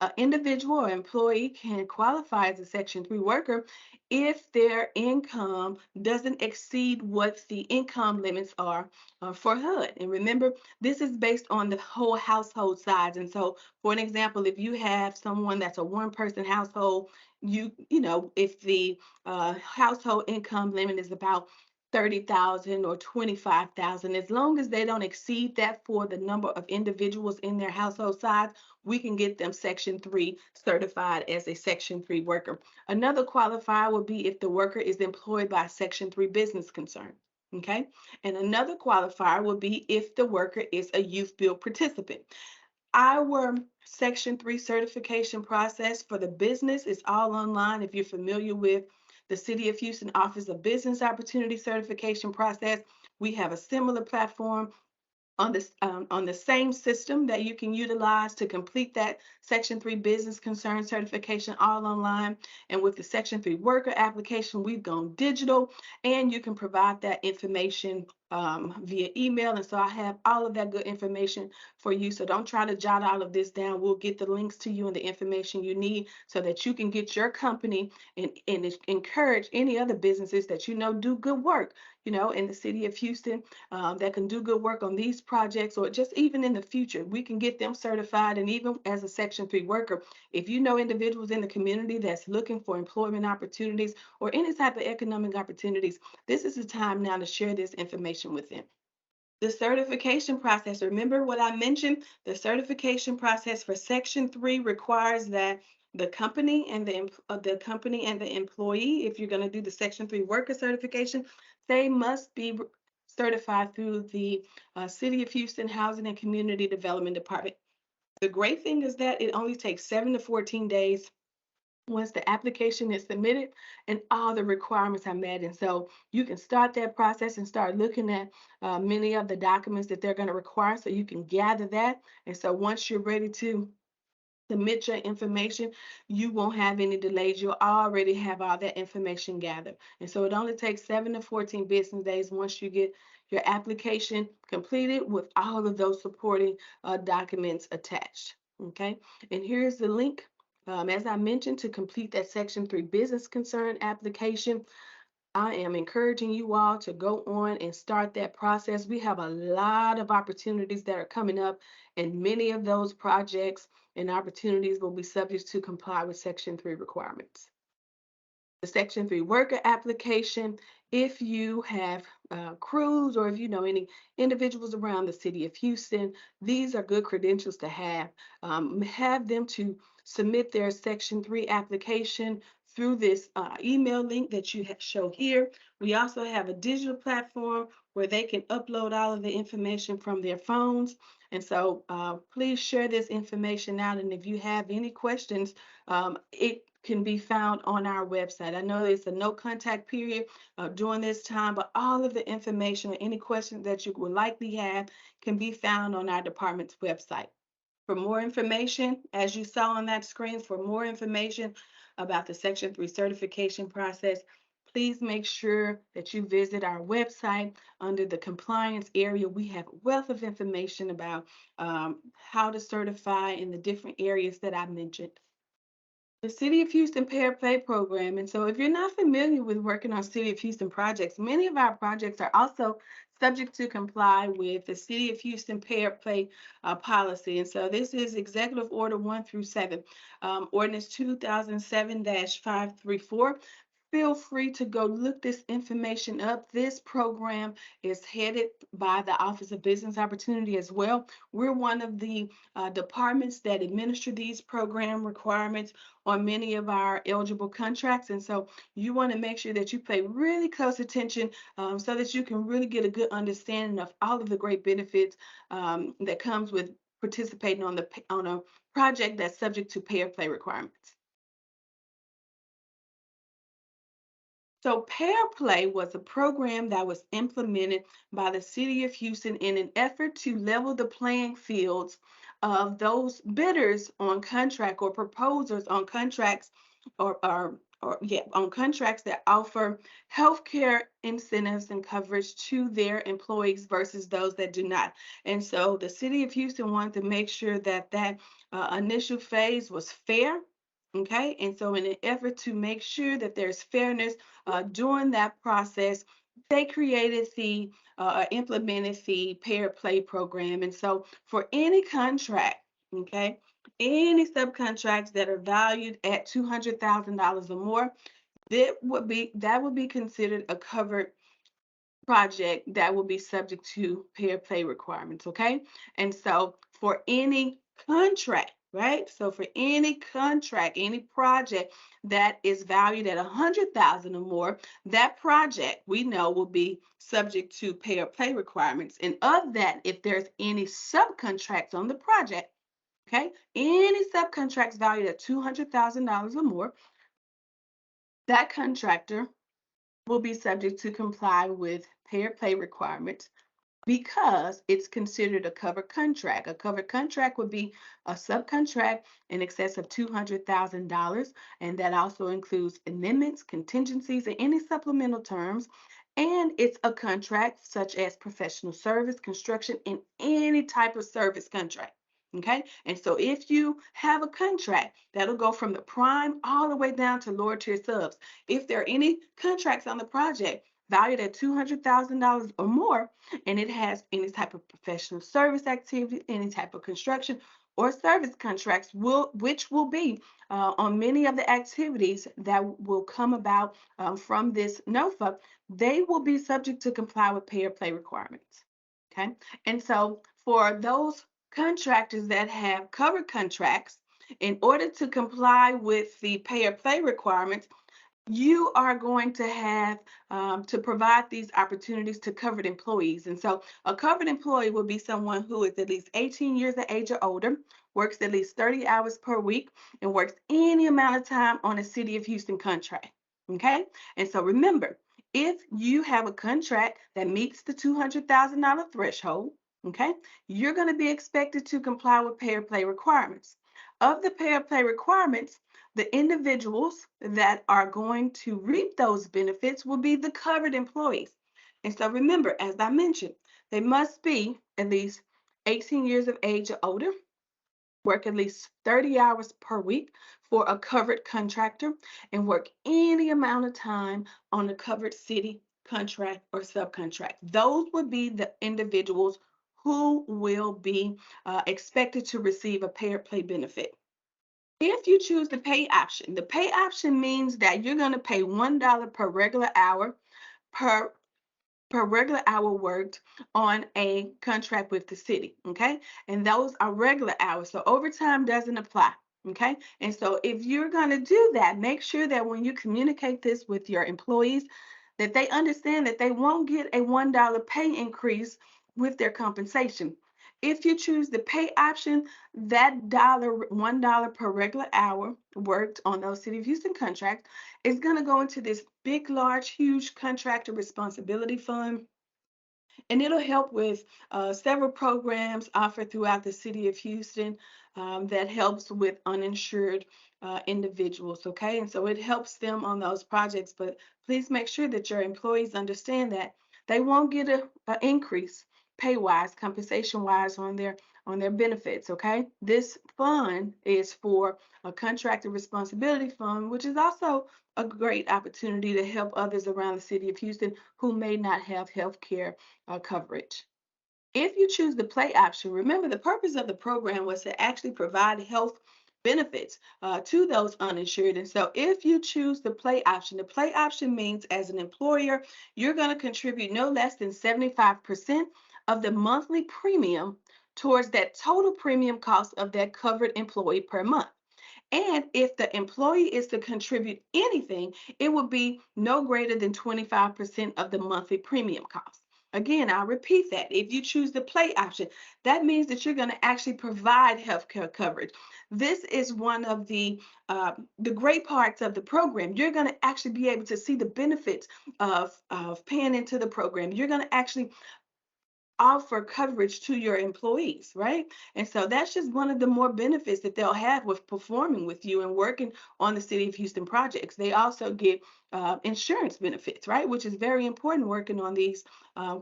an individual or employee can qualify as a Section 3 worker if their income doesn't exceed what the income limits are for HUD. And remember, this is based on the whole household size. And so, for an example, if you have someone that's a one-person household, if the household income limit is about 30,000 or 25,000, as long as they don't exceed that for the number of individuals in their household size, we can get them Section 3 certified as a Section 3 worker. Another qualifier would be if the worker is employed by a Section 3 business concern. Okay. And another qualifier would be if the worker is a youth build participant. Our Section 3 certification process for the business is all online. If you're familiar with the City of Houston Office of Business Opportunity certification process, we have a similar platform on the same system that you can utilize to complete that Section 3 business concern certification all online. And with the Section 3 worker application, we've gone digital, and you can provide that information via email. And so I have all of that good information for you. So don't try to jot all of this down. We'll get the links to you and the information you need so that you can get your company and encourage any other businesses that do good work, in the city of Houston that can do good work on these projects, or just even in the future, we can get them certified. And even as a Section 3 worker, if you know individuals in the community that's looking for employment opportunities or any type of economic opportunities, this is the time now to share this information with them. The certification process, remember what I mentioned? The certification process for Section 3 requires that the company and the employee, if you're going to do the Section 3 worker certification, they must be certified through the City of Houston Housing and Community Development Department. The great thing is that it only takes 7 to 14 days once the application is submitted and all the requirements are met. And so you can start that process and start looking at many of the documents that they're going to require, so you can gather that. And so once you're ready to submit your information, you won't have any delays. You'll already have all that information gathered. And so it only takes 7 to 14 business days once you get your application completed with all of those supporting documents attached. Okay. And here's the link. As I mentioned, to complete that Section 3 business concern application, I am encouraging you all to go on and start that process. We have a lot of opportunities that are coming up, and many of those projects and opportunities will be subject to comply with Section 3 requirements. The Section 3 worker application, if you have crews or if you know any individuals around the city of Houston, these are good credentials to have. Have them to submit their Section 3 application through this email link that you show here. We also have a digital platform where they can upload all of the information from their phones. And so please share this information out. And if you have any questions, it can be found on our website. I know it's a no contact period during this time, but all of the information or any questions that you would likely have can be found on our department's website. For more information, as you saw on that screen, for more information about the Section 3 certification process, please make sure that you visit our website. Under the compliance area, we have a wealth of information about how to certify in the different areas that I mentioned. The City of Houston Pair Play program. And so if you're not familiar with working on City of Houston projects, many of our projects are also subject to comply with the City of Houston Pair Play policy. And so this is Executive Order 1 through 7, Ordinance 2007-534. Feel free to go look this information up. This program is headed by the Office of Business Opportunity as well. We're one of the departments that administer these program requirements on many of our eligible contracts. And so you want to make sure that you pay really close attention so that you can really get a good understanding of all of the great benefits that comes with participating on a project that's subject to pay or play requirements. So Pair Play was a program that was implemented by the City of Houston in an effort to level the playing fields of those bidders on contract or proposers on contracts or on contracts that offer healthcare incentives and coverage to their employees versus those that do not. And so the city of Houston wanted to make sure that initial phase was fair. Okay, and so in an effort to make sure that there's fairness during that process, they created implemented the pair play program. And so for any contract, okay, any subcontracts that are valued at $200,000 or more, that would be considered a covered project that will be subject to pair play requirements. Okay, and so for any contract, right? So for any contract, any project that is valued at 100,000 or more, that project we know will be subject to pair play requirements. And of that, if there's any subcontracts on the project, okay, any subcontracts valued at $200,000 or more, that contractor will be subject to comply with pair play requirements because it's considered a covered contract. A covered contract would be a subcontract in excess of $200,000, and that also includes amendments, contingencies, and any supplemental terms. And it's a contract such as professional service, construction, and any type of service contract. Okay, and so if you have a contract, that'll go from the prime all the way down to lower tier subs. If there are any contracts on the project valued at $200,000 or more, and it has any type of professional service activity, any type of construction or service contracts, which will be on many of the activities that will come about from this NOFA, they will be subject to comply with payer play requirements. Okay, and so for those contractors that have covered contracts, in order to comply with the payer play requirements, you are going to have to provide these opportunities to covered employees. And so a covered employee will be someone who is at least 18 years of age or older, works at least 30 hours per week, and works any amount of time on a City of Houston contract. Okay? And so remember, if you have a contract that meets the $200,000 threshold, okay, you're going to be expected to comply with payer play requirements. Of the payer play requirements, the individuals that are going to reap those benefits will be the covered employees. And so remember, as I mentioned, they must be at least 18 years of age or older, work at least 30 hours per week for a covered contractor, and work any amount of time on a covered city contract or subcontract. Those would be the individuals who will be expected to receive a payer play benefit. If you choose the pay option means that you're going to pay $1 per regular hour per regular hour worked on a contract with the city, okay? And those are regular hours, so overtime doesn't apply, okay? And so if you're going to do that, make sure that when you communicate this with your employees, that they understand that they won't get a $1 pay increase with their compensation. If you choose the pay option, that $1 per regular hour worked on those City of Houston contracts is going to go into this big, large, huge contractor responsibility fund. And it'll help with several programs offered throughout the City of Houston that helps with uninsured individuals, okay? And so it helps them on those projects, but please make sure that your employees understand that they won't get an increase pay-wise, compensation-wise on their benefits, okay? This fund is for a contractor responsibility fund, which is also a great opportunity to help others around the City of Houston who may not have health care coverage. If you choose the play option, remember the purpose of the program was to actually provide health benefits to those uninsured. And so if you choose the play option means as an employer, you're going to contribute no less than 75% of the monthly premium towards that total premium cost of that covered employee per month. And if the employee is to contribute anything, it will be no greater than 25% of the monthly premium cost. Again, I'll repeat that. If you choose the play option, that means that you're going to actually provide healthcare coverage. This is one of the great parts of the program. You're going to actually be able to see the benefits of paying into the program. You're going to actually offer coverage to your employees, right? And so that's just one of the more benefits that they'll have with performing with you and working on the City of Houston projects. They also get insurance benefits, right? Which is very important working on these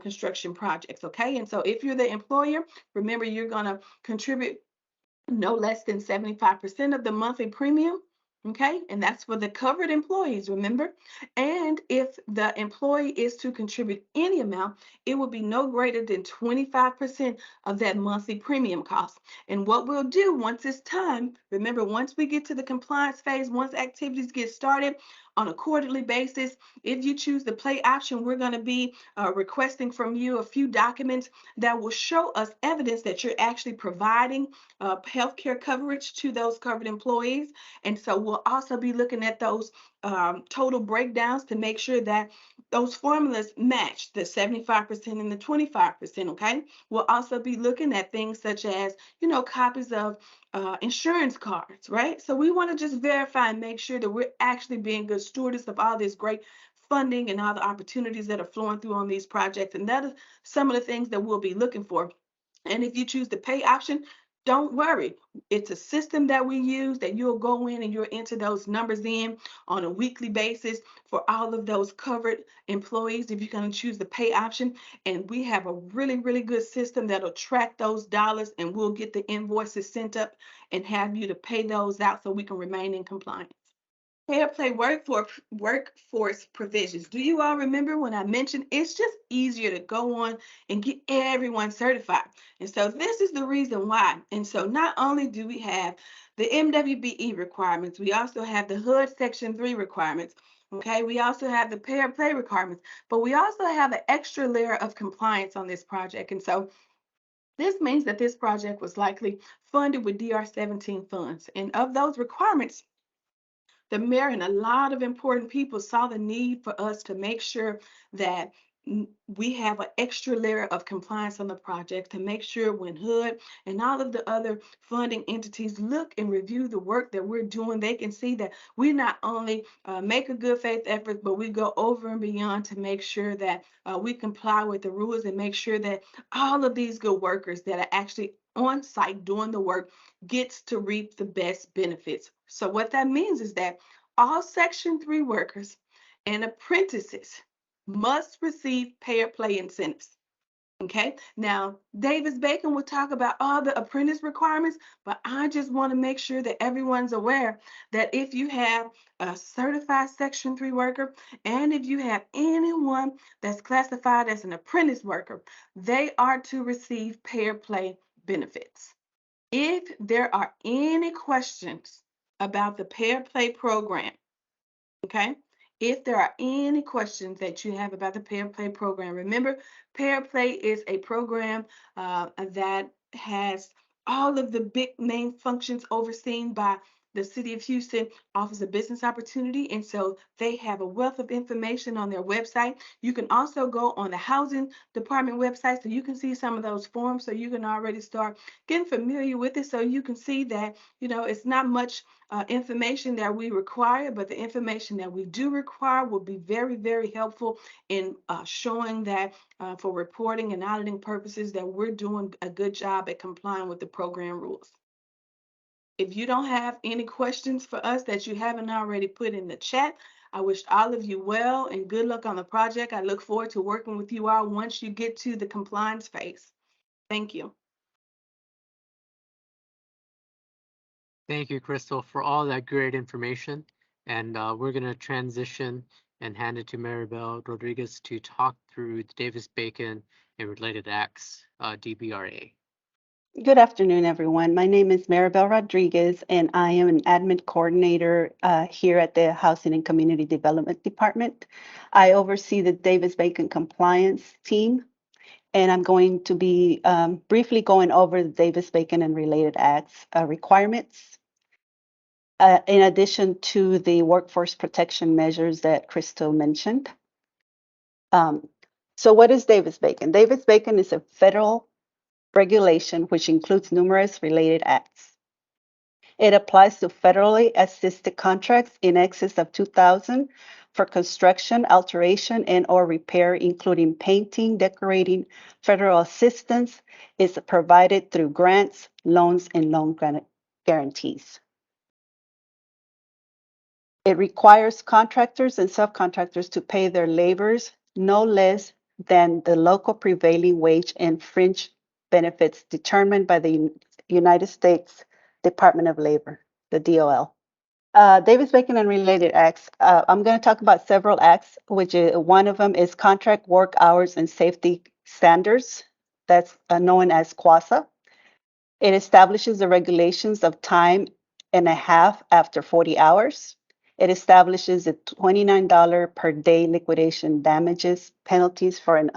construction projects, okay? And so if you're the employer, remember you're going to contribute no less than 75% of the monthly premium. Okay, and that's for the covered employees, remember? And if the employee is to contribute any amount, it will be no greater than 25% of that monthly premium cost. And what we'll do once it's time, remember, once we get to the compliance phase, once activities get started on a quarterly basis, if you choose the play option, we're going to be requesting from you a few documents that will show us evidence that you're actually providing healthcare coverage to those covered employees. And so we'll also be looking at those total breakdowns to make sure that those formulas match the 75% and the 25%, okay? We'll also be looking at things such as, copies of insurance cards, right? So we want to just verify and make sure that we're actually being good stewards of all this great funding and all the opportunities that are flowing through on these projects. And that is some of the things that we'll be looking for. And if you choose the pay option, don't worry. It's a system that we use that you'll go in and you'll enter those numbers in on a weekly basis for all of those covered employees if you're going to choose the pay option. And we have a really, really good system that'll track those dollars, and we'll get the invoices sent up and have you to pay those out so we can remain in compliance. Fair play workforce provisions. Do you all remember when I mentioned it's just easier to go on and get everyone certified? And so this is the reason why. And so not only do we have the MWBE requirements, we also have the HUD Section 3 requirements. Okay, we also have the fair play requirements, but we also have an extra layer of compliance on this project. And so this means that this project was likely funded with DR-17 funds. And of those requirements, the mayor and a lot of important people saw the need for us to make sure that we have an extra layer of compliance on the project to make sure when HUD and all of the other funding entities look and review the work that we're doing, they can see that we not only make a good faith effort, but we go over and beyond to make sure that we comply with the rules and make sure that all of these good workers that are actually on site doing the work gets to reap the best benefits. So what that means is that all Section 3 workers and apprentices must receive pay or play incentives. Okay, now Davis-Bacon will talk about all the apprentice requirements, but I just want to make sure that everyone's aware that if you have a certified Section 3 worker and if you have anyone that's classified as an apprentice worker, they are to receive pay or play benefits. If there are any questions about the pay or play program, okay, if there are any questions that you have about the Pay or Play program, remember, Pay or Play is a program that has all of the big main functions overseen by the City of Houston Office of Business Opportunity. And so they have a wealth of information on their website. You can also go on the Housing Department website so you can see some of those forms so you can already start getting familiar with it so you can see that, it's not much information that we require, but the information that we do require will be very, very helpful in showing that for reporting and auditing purposes that we're doing a good job at complying with the program rules. If you don't have any questions for us that you haven't already put in the chat, I wish all of you well and good luck on the project. I look forward to working with you all once you get to the compliance phase. Thank you. Thank you, Crystal, for all that great information. And we're going to transition and hand it to Maribel Rodriguez to talk through the Davis-Bacon and related acts, DBRA. Good afternoon, everyone. My name is Maribel Rodriguez, and I am an admin coordinator here at the Housing and Community Development Department. I oversee the Davis-Bacon compliance team, and I'm going to be briefly going over the Davis-Bacon and related acts requirements, in addition to the workforce protection measures that Crystal mentioned. So what is Davis-Bacon? Davis-Bacon is a federal regulation which includes numerous related acts. It applies to federally assisted contracts in excess of $2,000 for construction, alteration, and/or repair, including painting, decorating. Federal assistance is provided through grants, loans, and loan guarantees. It requires contractors and subcontractors to pay their laborers no less than the local prevailing wage and fringe benefits determined by the United States Department of Labor, the DOL. Davis-Bacon and related acts. I'm going to talk about several acts, which one of them is Contract Work Hours and Safety Standards. That's known as QASA. It establishes the regulations of time and a half after 40 hours. It establishes a $29 per day liquidation damages penalties for an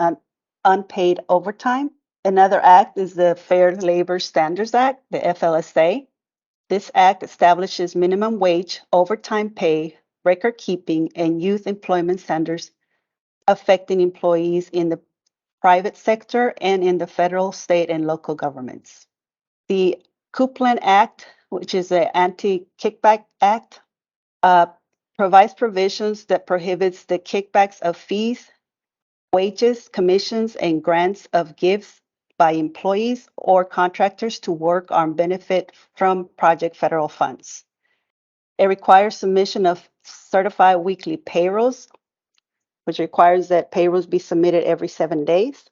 unpaid overtime. Another act is the Fair Labor Standards Act, the FLSA. This act establishes minimum wage, overtime pay, record keeping, and youth employment standards affecting employees in the private sector and in the federal, state, and local governments. The Coupland Act, which is an anti-kickback act, provides provisions that prohibits the kickbacks of fees, wages, commissions, and grants of gifts by employees or contractors to work on benefit from project federal funds. It requires submission of certified weekly payrolls, which requires that payrolls be submitted every 7 days.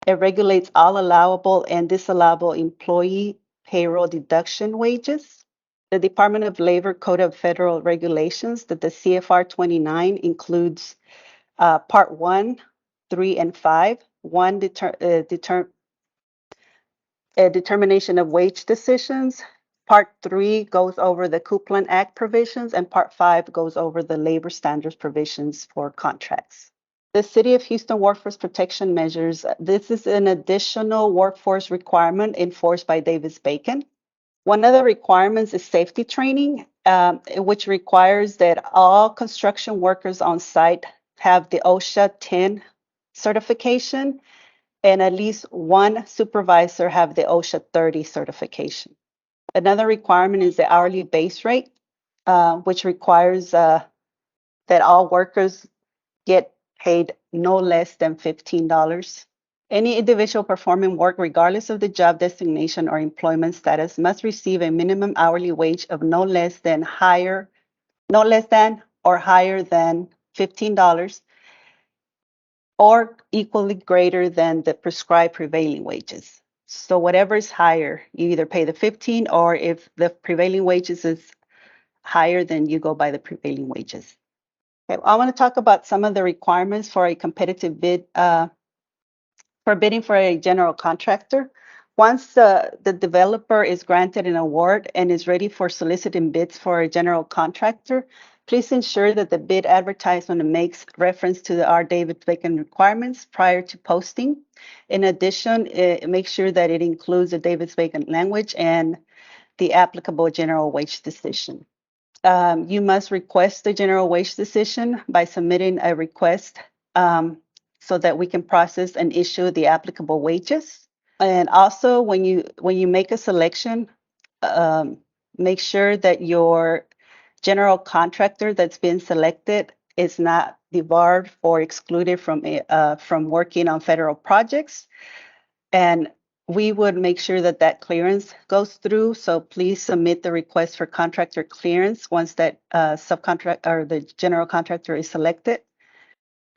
It regulates all allowable and disallowable employee payroll deduction wages. The Department of Labor Code of Federal Regulations, that the CFR 29 includes Part 1, 3, and 5. Determination of wage decisions. Part 3 goes over the Coupland Act provisions, and Part 5 goes over the labor standards provisions for contracts. The City of Houston Workforce Protection Measures. This is an additional workforce requirement enforced by Davis-Bacon. One of the requirements is safety training, which requires that all construction workers on site have the OSHA 10 certification, and at least one supervisor have the OSHA 30 certification. Another requirement is the hourly base rate, which requires that all workers get paid no less than $15. Any individual performing work, regardless of the job designation or employment status, must receive a minimum hourly wage of no less than or higher than $15, or equally greater than the prescribed prevailing wages. So whatever is higher, you either pay the 15, or if the prevailing wages is higher, then you go by the prevailing wages. Okay, I want to talk about some of the requirements for a competitive bid, for bidding for a general contractor. Once the developer is granted an award and is ready for soliciting bids for a general contractor, please ensure that the bid advertisement makes reference to our Davis-Bacon requirements prior to posting. In addition, make sure that it includes the Davis-Bacon language and the applicable general wage decision. You must request the general wage decision by submitting a request so that we can process and issue the applicable wages. And also, when you make a selection, make sure that your general contractor that's been selected is not debarred or excluded from working on federal projects. And we would make sure that that clearance goes through. So please submit the request for contractor clearance once that subcontract or the general contractor is selected,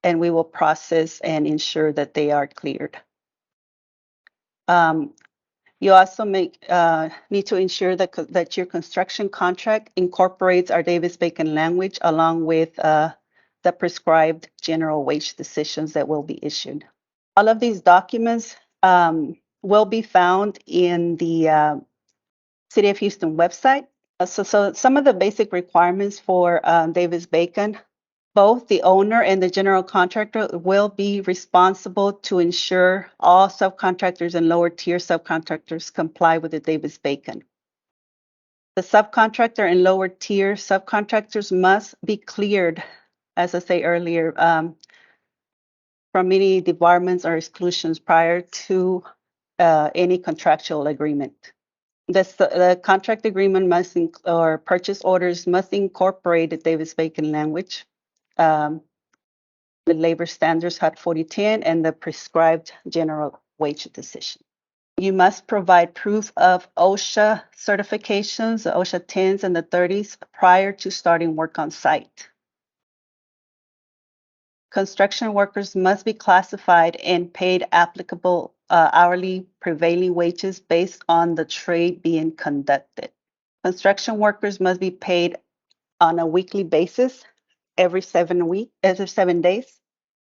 and we will process and ensure that they are cleared. You also need to ensure that your construction contract incorporates our Davis-Bacon language along with the prescribed general wage decisions that will be issued. All of these documents will be found in the City of Houston website. So some of the basic requirements for Davis-Bacon: both the owner and the general contractor will be responsible to ensure all subcontractors and lower tier subcontractors comply with the Davis-Bacon. The subcontractor and lower tier subcontractors must be cleared, as I say earlier, from any debarments or exclusions prior to any contractual agreement. The contract agreement or purchase orders must incorporate the Davis-Bacon language. the labor standards HUD 4010 and the prescribed general wage decision. You must provide proof of OSHA certifications, the OSHA 10s and the 30s, prior to starting work on site. Construction workers must be classified and paid applicable hourly prevailing wages based on the trade being conducted. Construction workers must be paid on a weekly basis every 7 days,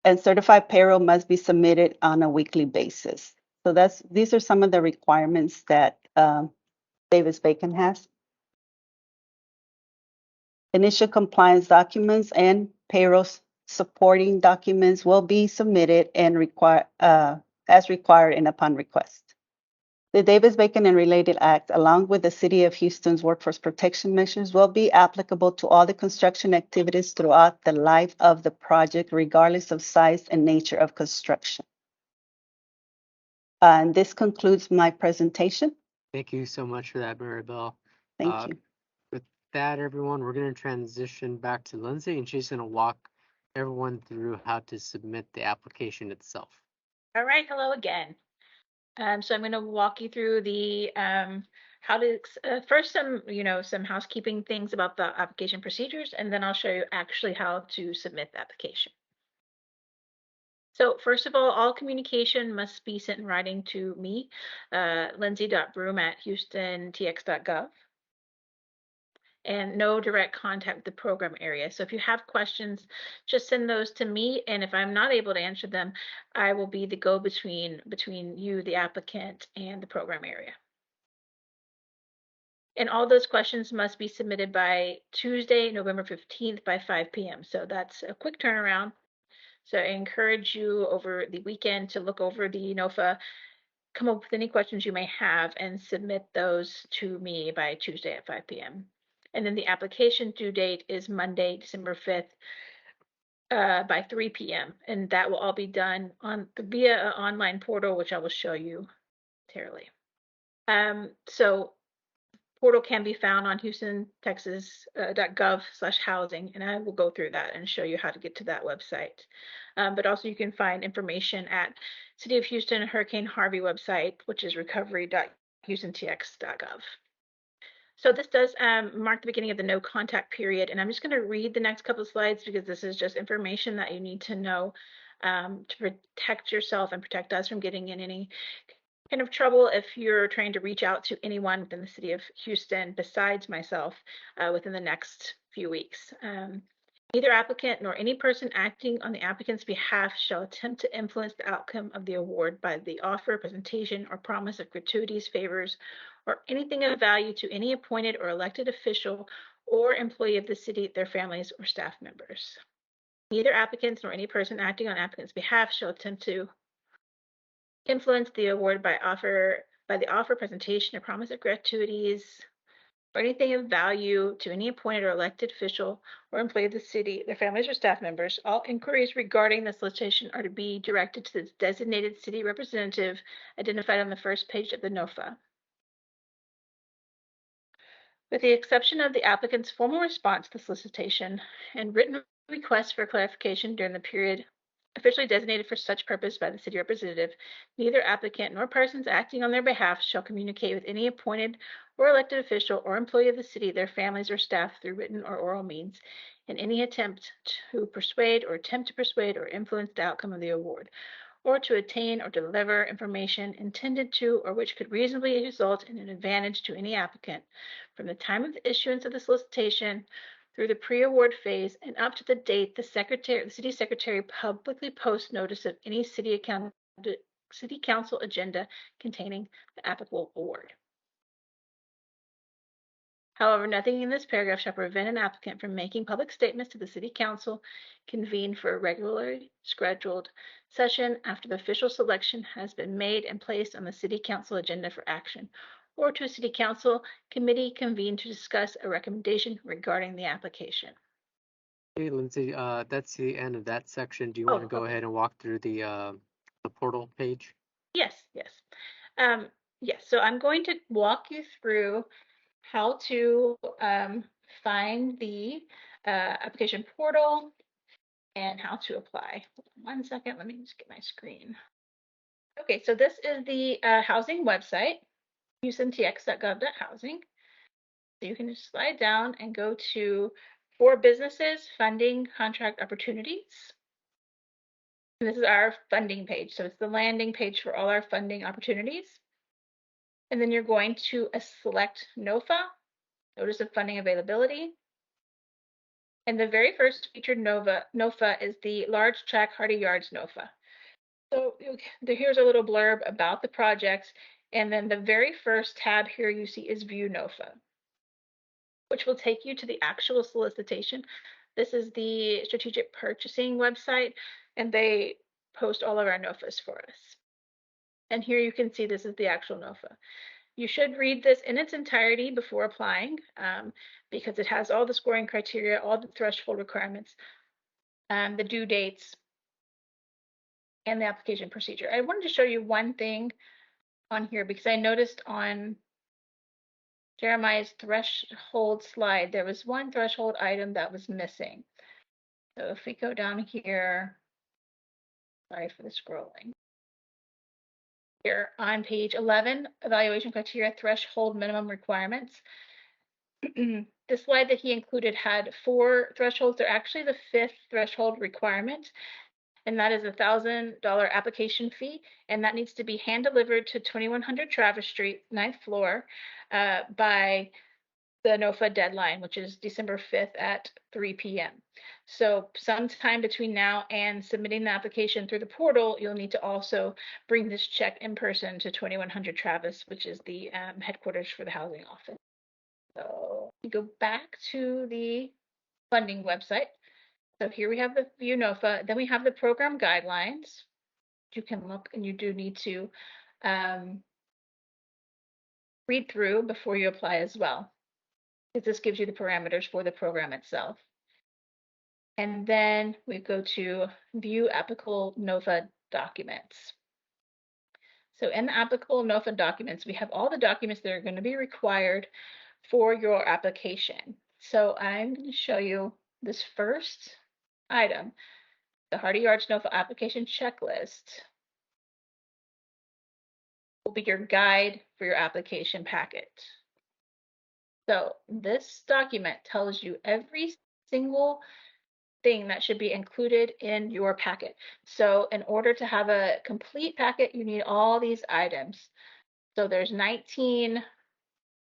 and certified payroll must be submitted on a weekly basis. So these are some of the requirements that Davis-Bacon has. Initial compliance documents and payroll supporting documents will be submitted and as required and upon request. The Davis-Bacon and Related Act, along with the City of Houston's workforce protection measures, will be applicable to all the construction activities throughout the life of the project, regardless of size and nature of construction. And this concludes my presentation. Thank you so much for that, Maribel. Thank you. With that, everyone, we're going to transition back to Lindsay, and she's going to walk everyone through how to submit the application itself. All right, hello again. So I'm going to walk you through the how to first some housekeeping things about the application procedures, and then I'll show you actually how to submit the application. So first of all communication must be sent in writing to me, lindsay.broom@houstontx.gov. And no direct contact with the program area. So if you have questions, just send those to me. And if I'm not able to answer them, I will be the go-between between you, the applicant, and the program area. And all those questions must be submitted by Tuesday, November 15th by 5 p.m. So that's a quick turnaround. So I encourage you over the weekend to look over the NOFA, come up with any questions you may have, and submit those to me by Tuesday at 5 p.m. And then the application due date is Monday, December 5th by 3 p.m. And that will all be done via an online portal, which I will show you momentarily. So portal can be found on houstontexas.gov/housing, and I will go through that and show you how to get to that website. But also you can find information at City of Houston Hurricane Harvey website, which is recovery.houstontx.gov. So this does mark the beginning of the no contact period, and I'm just going to read the next couple of slides because this is just information that you need to know to protect yourself and protect us from getting in any kind of trouble if you're trying to reach out to anyone within the City of Houston besides myself within the next few weeks. Neither applicant nor any person acting on the applicant's behalf shall attempt to influence the outcome of the award by the offer, presentation, or promise of gratuities, favors, or anything of value to any appointed or elected official or employee of the city, their families, or staff members. Neither applicants nor any person acting on applicant's behalf shall attempt to influence the award by the offer, presentation, or promise of gratuities, or anything of value to any appointed or elected official or employee of the city, their families, or staff members. All inquiries regarding the solicitation are to be directed to the designated city representative identified on the first page of the NOFA. With the exception of the applicant's formal response to the solicitation and written request for clarification during the period officially designated for such purpose by the city representative, neither applicant nor persons acting on their behalf shall communicate with any appointed or elected official or employee of the city, their families, or staff through written or oral means in any attempt to persuade or influence the outcome of the award, or to attain or deliver information intended to or which could reasonably result in an advantage to any applicant from the time of the issuance of the solicitation through the pre-award phase and up to the date the city secretary publicly posts notice of any city council agenda containing the applicable award. However, nothing in this paragraph shall prevent an applicant from making public statements to the City Council convened for a regularly scheduled session after the official selection has been made and placed on the City Council agenda for action, or to a City Council committee convened to discuss a recommendation regarding the application. Hey, Lindsay, that's the end of that section. Do you want to go ahead and walk through the portal page? Yes. Yes, so I'm going to walk you through how to find the application portal and how to apply. Hold on 1 second, let me just get my screen. Okay, so this is the housing website, houston.tx.gov.housing. So you can just slide down and go to For Businesses, Funding, Contract Opportunities. And this is our funding page. So it's the landing page for all our funding opportunities. And then you're going to select NOFA, Notice of Funding Availability. And the very first featured NOFA is the Large Tract Hardy Yards NOFA. So here's a little blurb about the projects. And then the very first tab here you see is View NOFA, which will take you to the actual solicitation. This is the strategic purchasing website, and they post all of our NOFAs for us. And here you can see this is the actual NOFA. You should read this in its entirety before applying, because it has all the scoring criteria, all the threshold requirements, the due dates, and the application procedure. I wanted to show you one thing on here because I noticed on Jeremiah's threshold slide, there was one threshold item that was missing. So if we go down here, sorry for the scrolling. Here on page 11, evaluation criteria, threshold minimum requirements. The slide that he included had 4 thresholds. They're actually the 5th threshold requirement, and that is a $1,000 application fee, and that needs to be hand delivered to 2100 Travis Street, 9th floor, by the NOFA deadline, which is December 5th at 3 p.m. So sometime between now and submitting the application through the portal, you'll need to also bring this check in person to 2100 Travis, which is the headquarters for the housing office. So we go back to the funding website. So here we have the View NOFA. Then we have the program guidelines. You can look, and you do need to read through before you apply as well, because this gives you the parameters for the program itself. And then we go to View Applicable NOFA Documents. So in the applicable NOFA documents, we have all the documents that are going to be required for your application. So I'm going to show you this first item, the Hardy Yards NOFA application checklist will be your guide for your application packet. So this document tells you every single thing that should be included in your packet. So in order to have a complete packet, you need all these items. So there's 19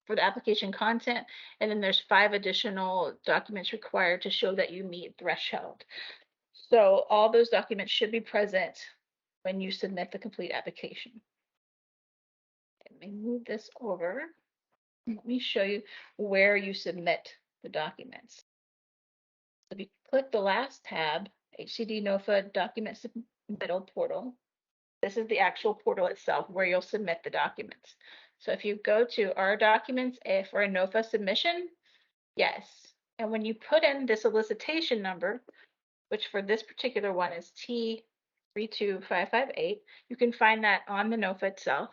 for the application content, and then there's 5 additional documents required to show that you meet threshold. So all those documents should be present when you submit the complete application. Let me move this over. Let me show you where you submit the documents. If you click the last tab, HCD NOFA Document Submittal Portal, this is the actual portal itself where you'll submit the documents. So if you go to Our Documents for a NOFA submission, yes. And when you put in the solicitation number, which for this particular one is T32558, you can find that on the NOFA itself.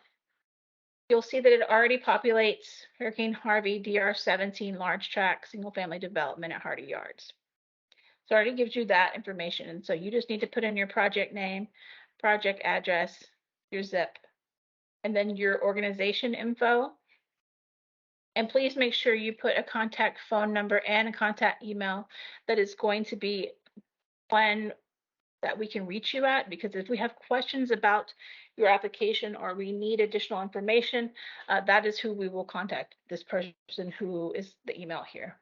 You'll see that it already populates Hurricane Harvey DR17 large tract single family development at Hardy Yards. So it already gives you that information. And so you just need to put in your project name, project address, your zip, and then your organization info. And please make sure you put a contact phone number and a contact email that is going to be one that we can reach you at, because if we have questions about your application or we need additional information, that is who we will contact, this person who is the email here.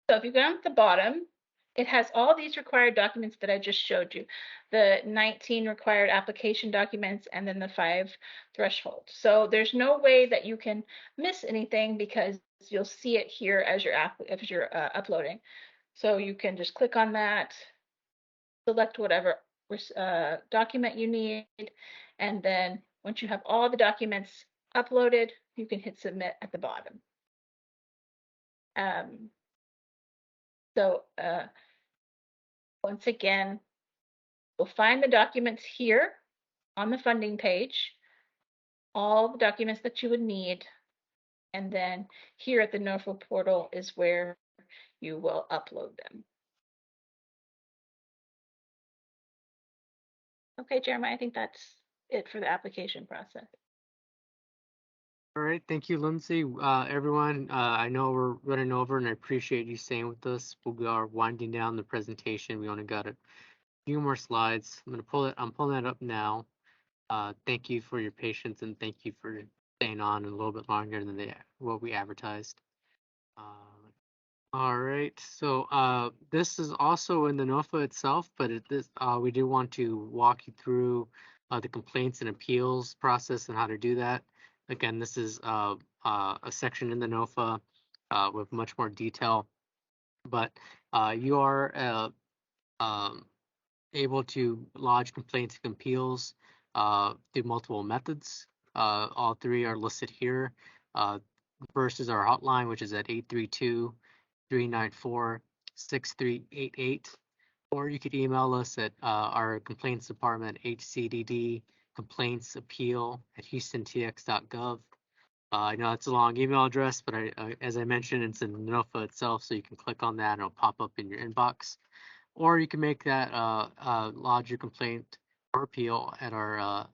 So if you go down at the bottom, it has all these required documents that I just showed you, the 19 required application documents and then the 5 thresholds. So there's no way that you can miss anything because you'll see it here as you're uploading. So you can just click on that, select whatever document you need, and then once you have all the documents uploaded, you can hit submit at the bottom. So once again, you'll find the documents here on the funding page, all the documents that you would need, and then here at the NOFA portal is where you will upload them. Okay, Jeremiah, I think that's it for the application process. All right, thank you, Lindsay. Everyone, I know we're running over, and I appreciate you staying with us. We are winding down the presentation. We only got a few more slides. I'm pulling that up now. Thank you for your patience, and thank you for staying on a little bit longer than what we advertised. All right, so this is also in the NOFA itself, but we do want to walk you through the complaints and appeals process and how to do that. Again, this is a section in the NOFA with much more detail, but you are able to lodge complaints and appeals through multiple methods. All three are listed here. First is our hotline, which is at 832-394-6388, or you could email us at our complaints department, hcdd complaints appeal at houstontx.gov. I know it's a long email address, but as I mentioned, it's in NOFA itself, so you can click on that and it'll pop up in your inbox. Or you can make that lodge your complaint or appeal at our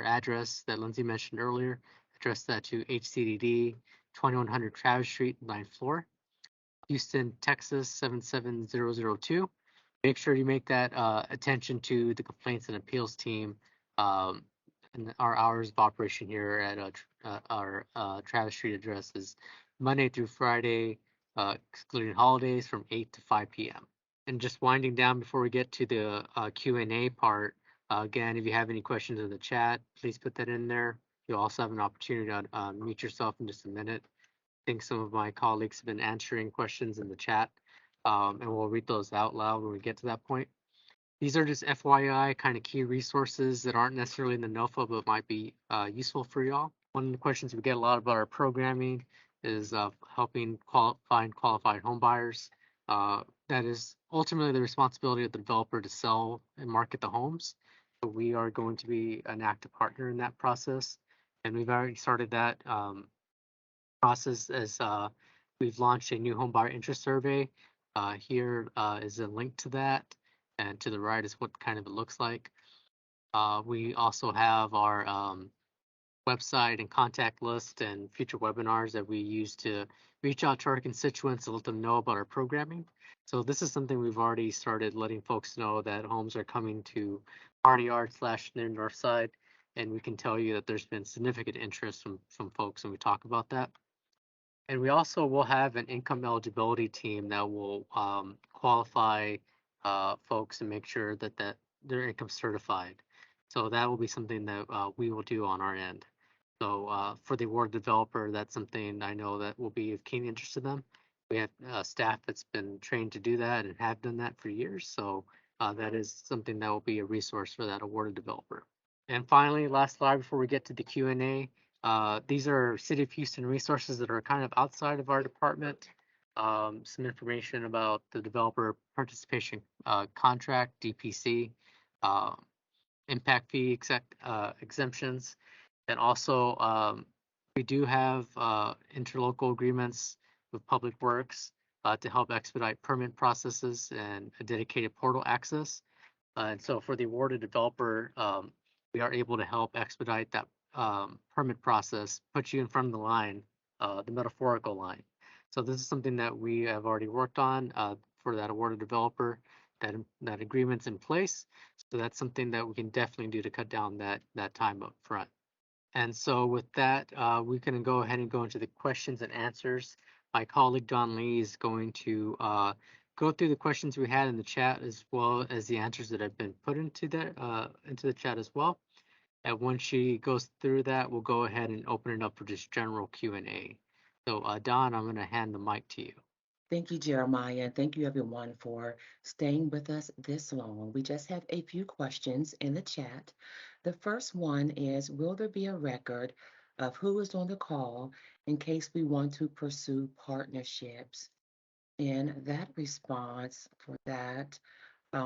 address that Lindsay mentioned earlier. Address that to HCDD 2100 Travis Street, 9th floor, Houston, Texas 77002. Make sure you make that attention to the complaints and appeals team. And our hours of operation here at our Travis Street address is Monday through Friday, excluding holidays, from 8 to 5 p.m. And just winding down before we get to the Q&A part, again, if you have any questions in the chat, please put that in there. You'll also have an opportunity to mute yourself in just a minute. I think some of my colleagues have been answering questions in the chat, and we'll read those out loud when we get to that point. These are just FYI kind of key resources that aren't necessarily in the NOFA, but might be useful for y'all. One of the questions we get a lot about our programming is helping find qualified home buyers. That is ultimately the responsibility of the developer to sell and market the homes. So we are going to be an active partner in that process, and we've already started that process as we've launched a new home buyer interest survey. Here is a link to that, and to the right is what kind of it looks like. We also have our website and contact list and future webinars that we use to reach out to our constituents and let them know about our programming. So this is something we've already started letting folks know, that homes are coming to Hardy Yard / near North Side, and we can tell you that there's been significant interest from folks, and we talk about that. And we also will have an income eligibility team that will qualify folks and make sure that their income certified. So that will be something that we will do on our end. So for the award developer, that's something I know that will be of keen interest to them. We have staff that's been trained to do that and have done that for years. So that is something that will be a resource for that awarded developer. And finally, last slide before we get to the Q&A. These are City of Houston resources that are kind of outside of our department. Some information about the developer participation contract, DPC, impact fee exemptions, and also we do have interlocal agreements with Public Works to help expedite permit processes and a dedicated portal access. And so for the awarded developer, we are able to help expedite that permit process, put you in front of the line, the metaphorical line. So this is something that we have already worked on for that awarded developer. That agreement's in place. So that's something that we can definitely do to cut down that time up front. And so with that, we can go ahead and go into the questions and answers. My colleague Don Lee is going to go through the questions we had in the chat, as well as the answers that have been put into the chat as well. And once she goes through that, we'll go ahead and open it up for just general Q&A. So Don, I'm going to hand the mic to you. Thank you, Jeremiah. Thank you, everyone, for staying with us this long. We just have a few questions in the chat. The first one is, will there be a record of who is on the call in case we want to pursue partnerships? And that response for that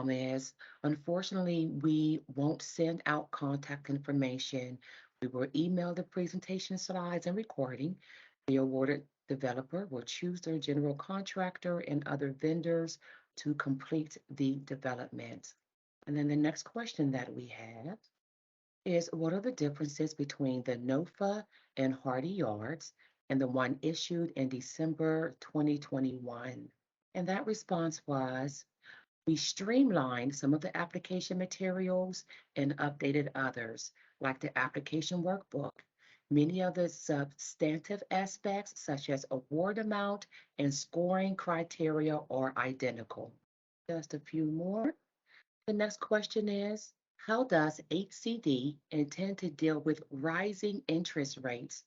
is, unfortunately, we won't send out contact information. We will email the presentation slides and recording. The awarded developer will choose their general contractor and other vendors to complete the development. And then the next question that we have is what are the differences between the NOFA and Hardy Yards and the one issued in December 2021? And that response was we streamlined some of the application materials and updated others, like the application workbook. Many of the substantive aspects, such as award amount and scoring criteria, are identical. Just a few more. The next question is, how does HCD intend to deal with rising interest rates?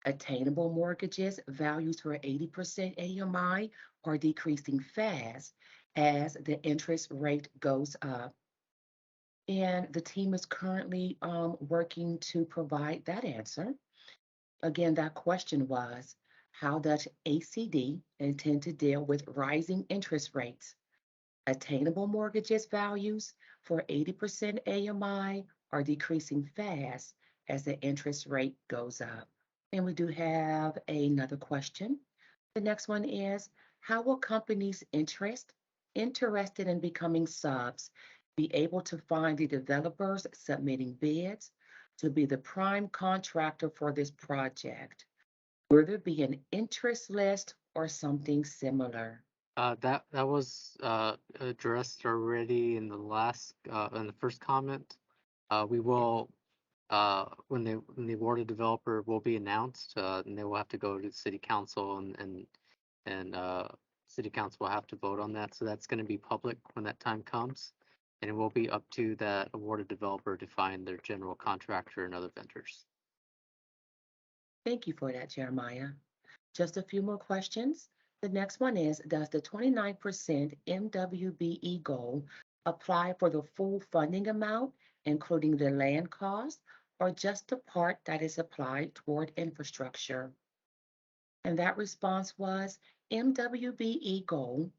Attainable mortgages values for 80% AMI are decreasing fast as the interest rate goes up. And the team is currently working to provide that answer. Again, that question was, how does ACD intend to deal with rising interest rates? Attainable mortgages values for 80% AMI are decreasing fast as the interest rate goes up. And we do have another question. The next one is, how will companies interested in becoming subs be able to find the developers submitting bids to be the prime contractor for this project? Will there be an interest list or something similar? That was addressed already in the first comment. We will when the awarded developer will be announced, and they will have to go to the city council and city council will have to vote on that. So that's going to be public when that time comes, and it will be up to that awarded developer to find their general contractor and other vendors. Thank you for that, Jeremiah. Just a few more questions. The next one is, does the 29% MWBE goal apply for the full funding amount, including the land cost, or just the part that is applied toward infrastructure? And that response was, MWBE goal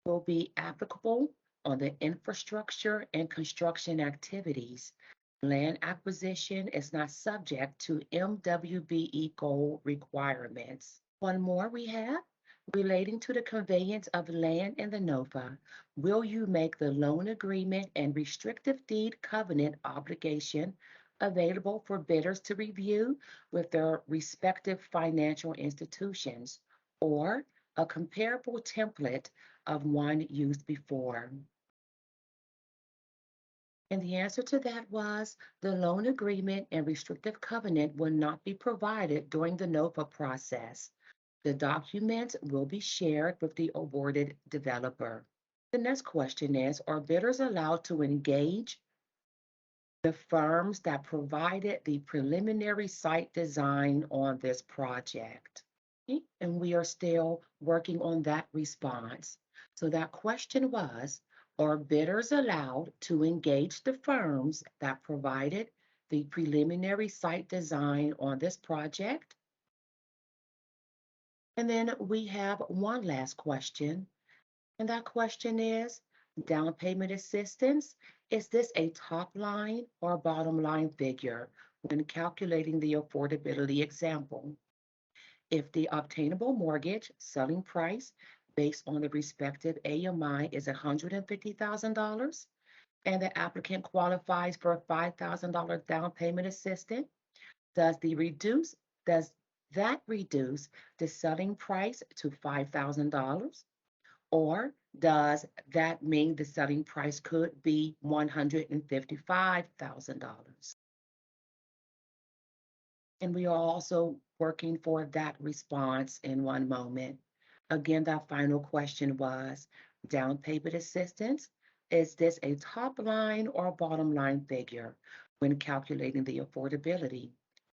will be applicable on the infrastructure and construction activities. Land acquisition is not subject to MWBE goal requirements. One more we have relating to the conveyance of land in the NOFA. Will you make the loan agreement and restrictive deed covenant obligation available for bidders to review with their respective financial institutions, or a comparable template of one used before? And the answer to that was the loan agreement and restrictive covenant will not be provided during the NOFA process. The documents will be shared with the awarded developer. The next question is, are bidders allowed to engage the firms that provided the preliminary site design on this project? Okay, and we are still working on that response. So that question was, are bidders allowed to engage the firms that provided the preliminary site design on this project? And then we have one last question, and that question is, down payment assistance, is this a top line or bottom line figure when calculating the affordability example? If the obtainable mortgage selling price based on the respective AMI is $150,000 and the applicant qualifies for a $5,000 down payment assistance, does that reduce the selling price to $5,000? Or does that mean the selling price could be $155,000? And we are also working for that response in one moment. Again, that final question was, down payment assistance, is this a top line or bottom line figure when calculating the affordability?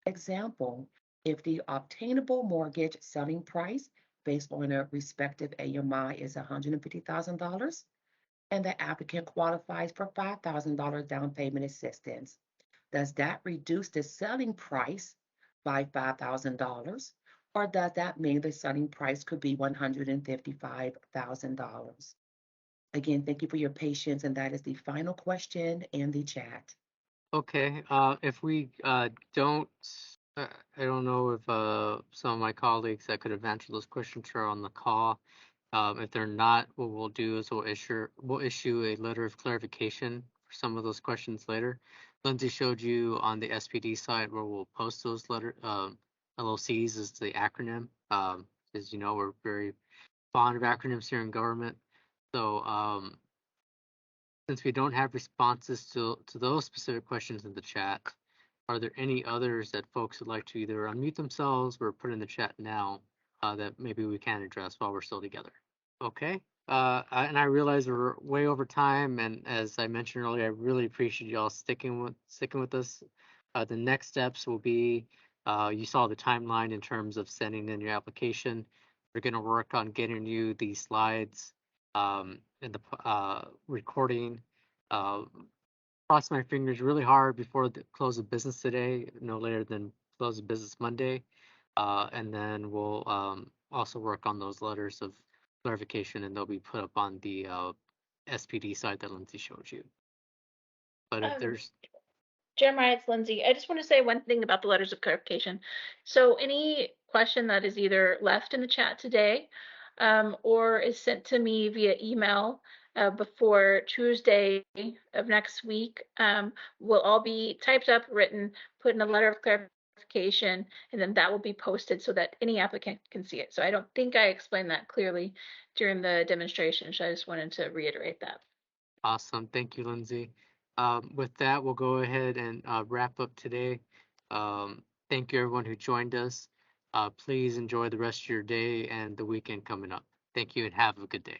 Example, if the obtainable mortgage selling price based on a respective AMI is $150,000 and the applicant qualifies for $5,000 down payment assistance, does that reduce the selling price by $5,000, or does that mean the selling price could be $155,000? Again, thank you for your patience, and that is the final question in the chat. Okay, if we don't, I don't know if some of my colleagues that could have answered those questions are on the call. If they're not, what we'll do is we'll issue a letter of clarification for some of those questions later. Lindsay showed you on the SPD side where we'll post those LOCs is the acronym. As you know, we're very fond of acronyms here in government. So since we don't have responses to those specific questions in the chat, are there any others that folks would like to either unmute themselves or put in the chat now that maybe we can address while we're still together? Okay. And I realize we're way over time, and as I mentioned earlier, I really appreciate y'all sticking with us. The next steps will be, you saw the timeline in terms of sending in your application. We're going to work on getting you the slides and the recording. Cross my fingers really hard before the close of business today, no later than close of business Monday. And then we'll also work on those letters of clarification, and they'll be put up on the SPD side that Lindsay showed you. But if there's Jeremiah, it's Lindsay. I just want to say one thing about the letters of clarification. So any question that is either left in the chat today or is sent to me via email before Tuesday of next week will all be typed up, written, put in a letter of clarification, and then that will be posted so that any applicant can see it. So I don't think I explained that clearly during the demonstration, so I just wanted to reiterate that. awesome. Thank you, Lindsay. With that, we'll go ahead and wrap up today. Thank you, everyone who joined us. Please enjoy the rest of your day and the weekend coming up. Thank you and have a good day.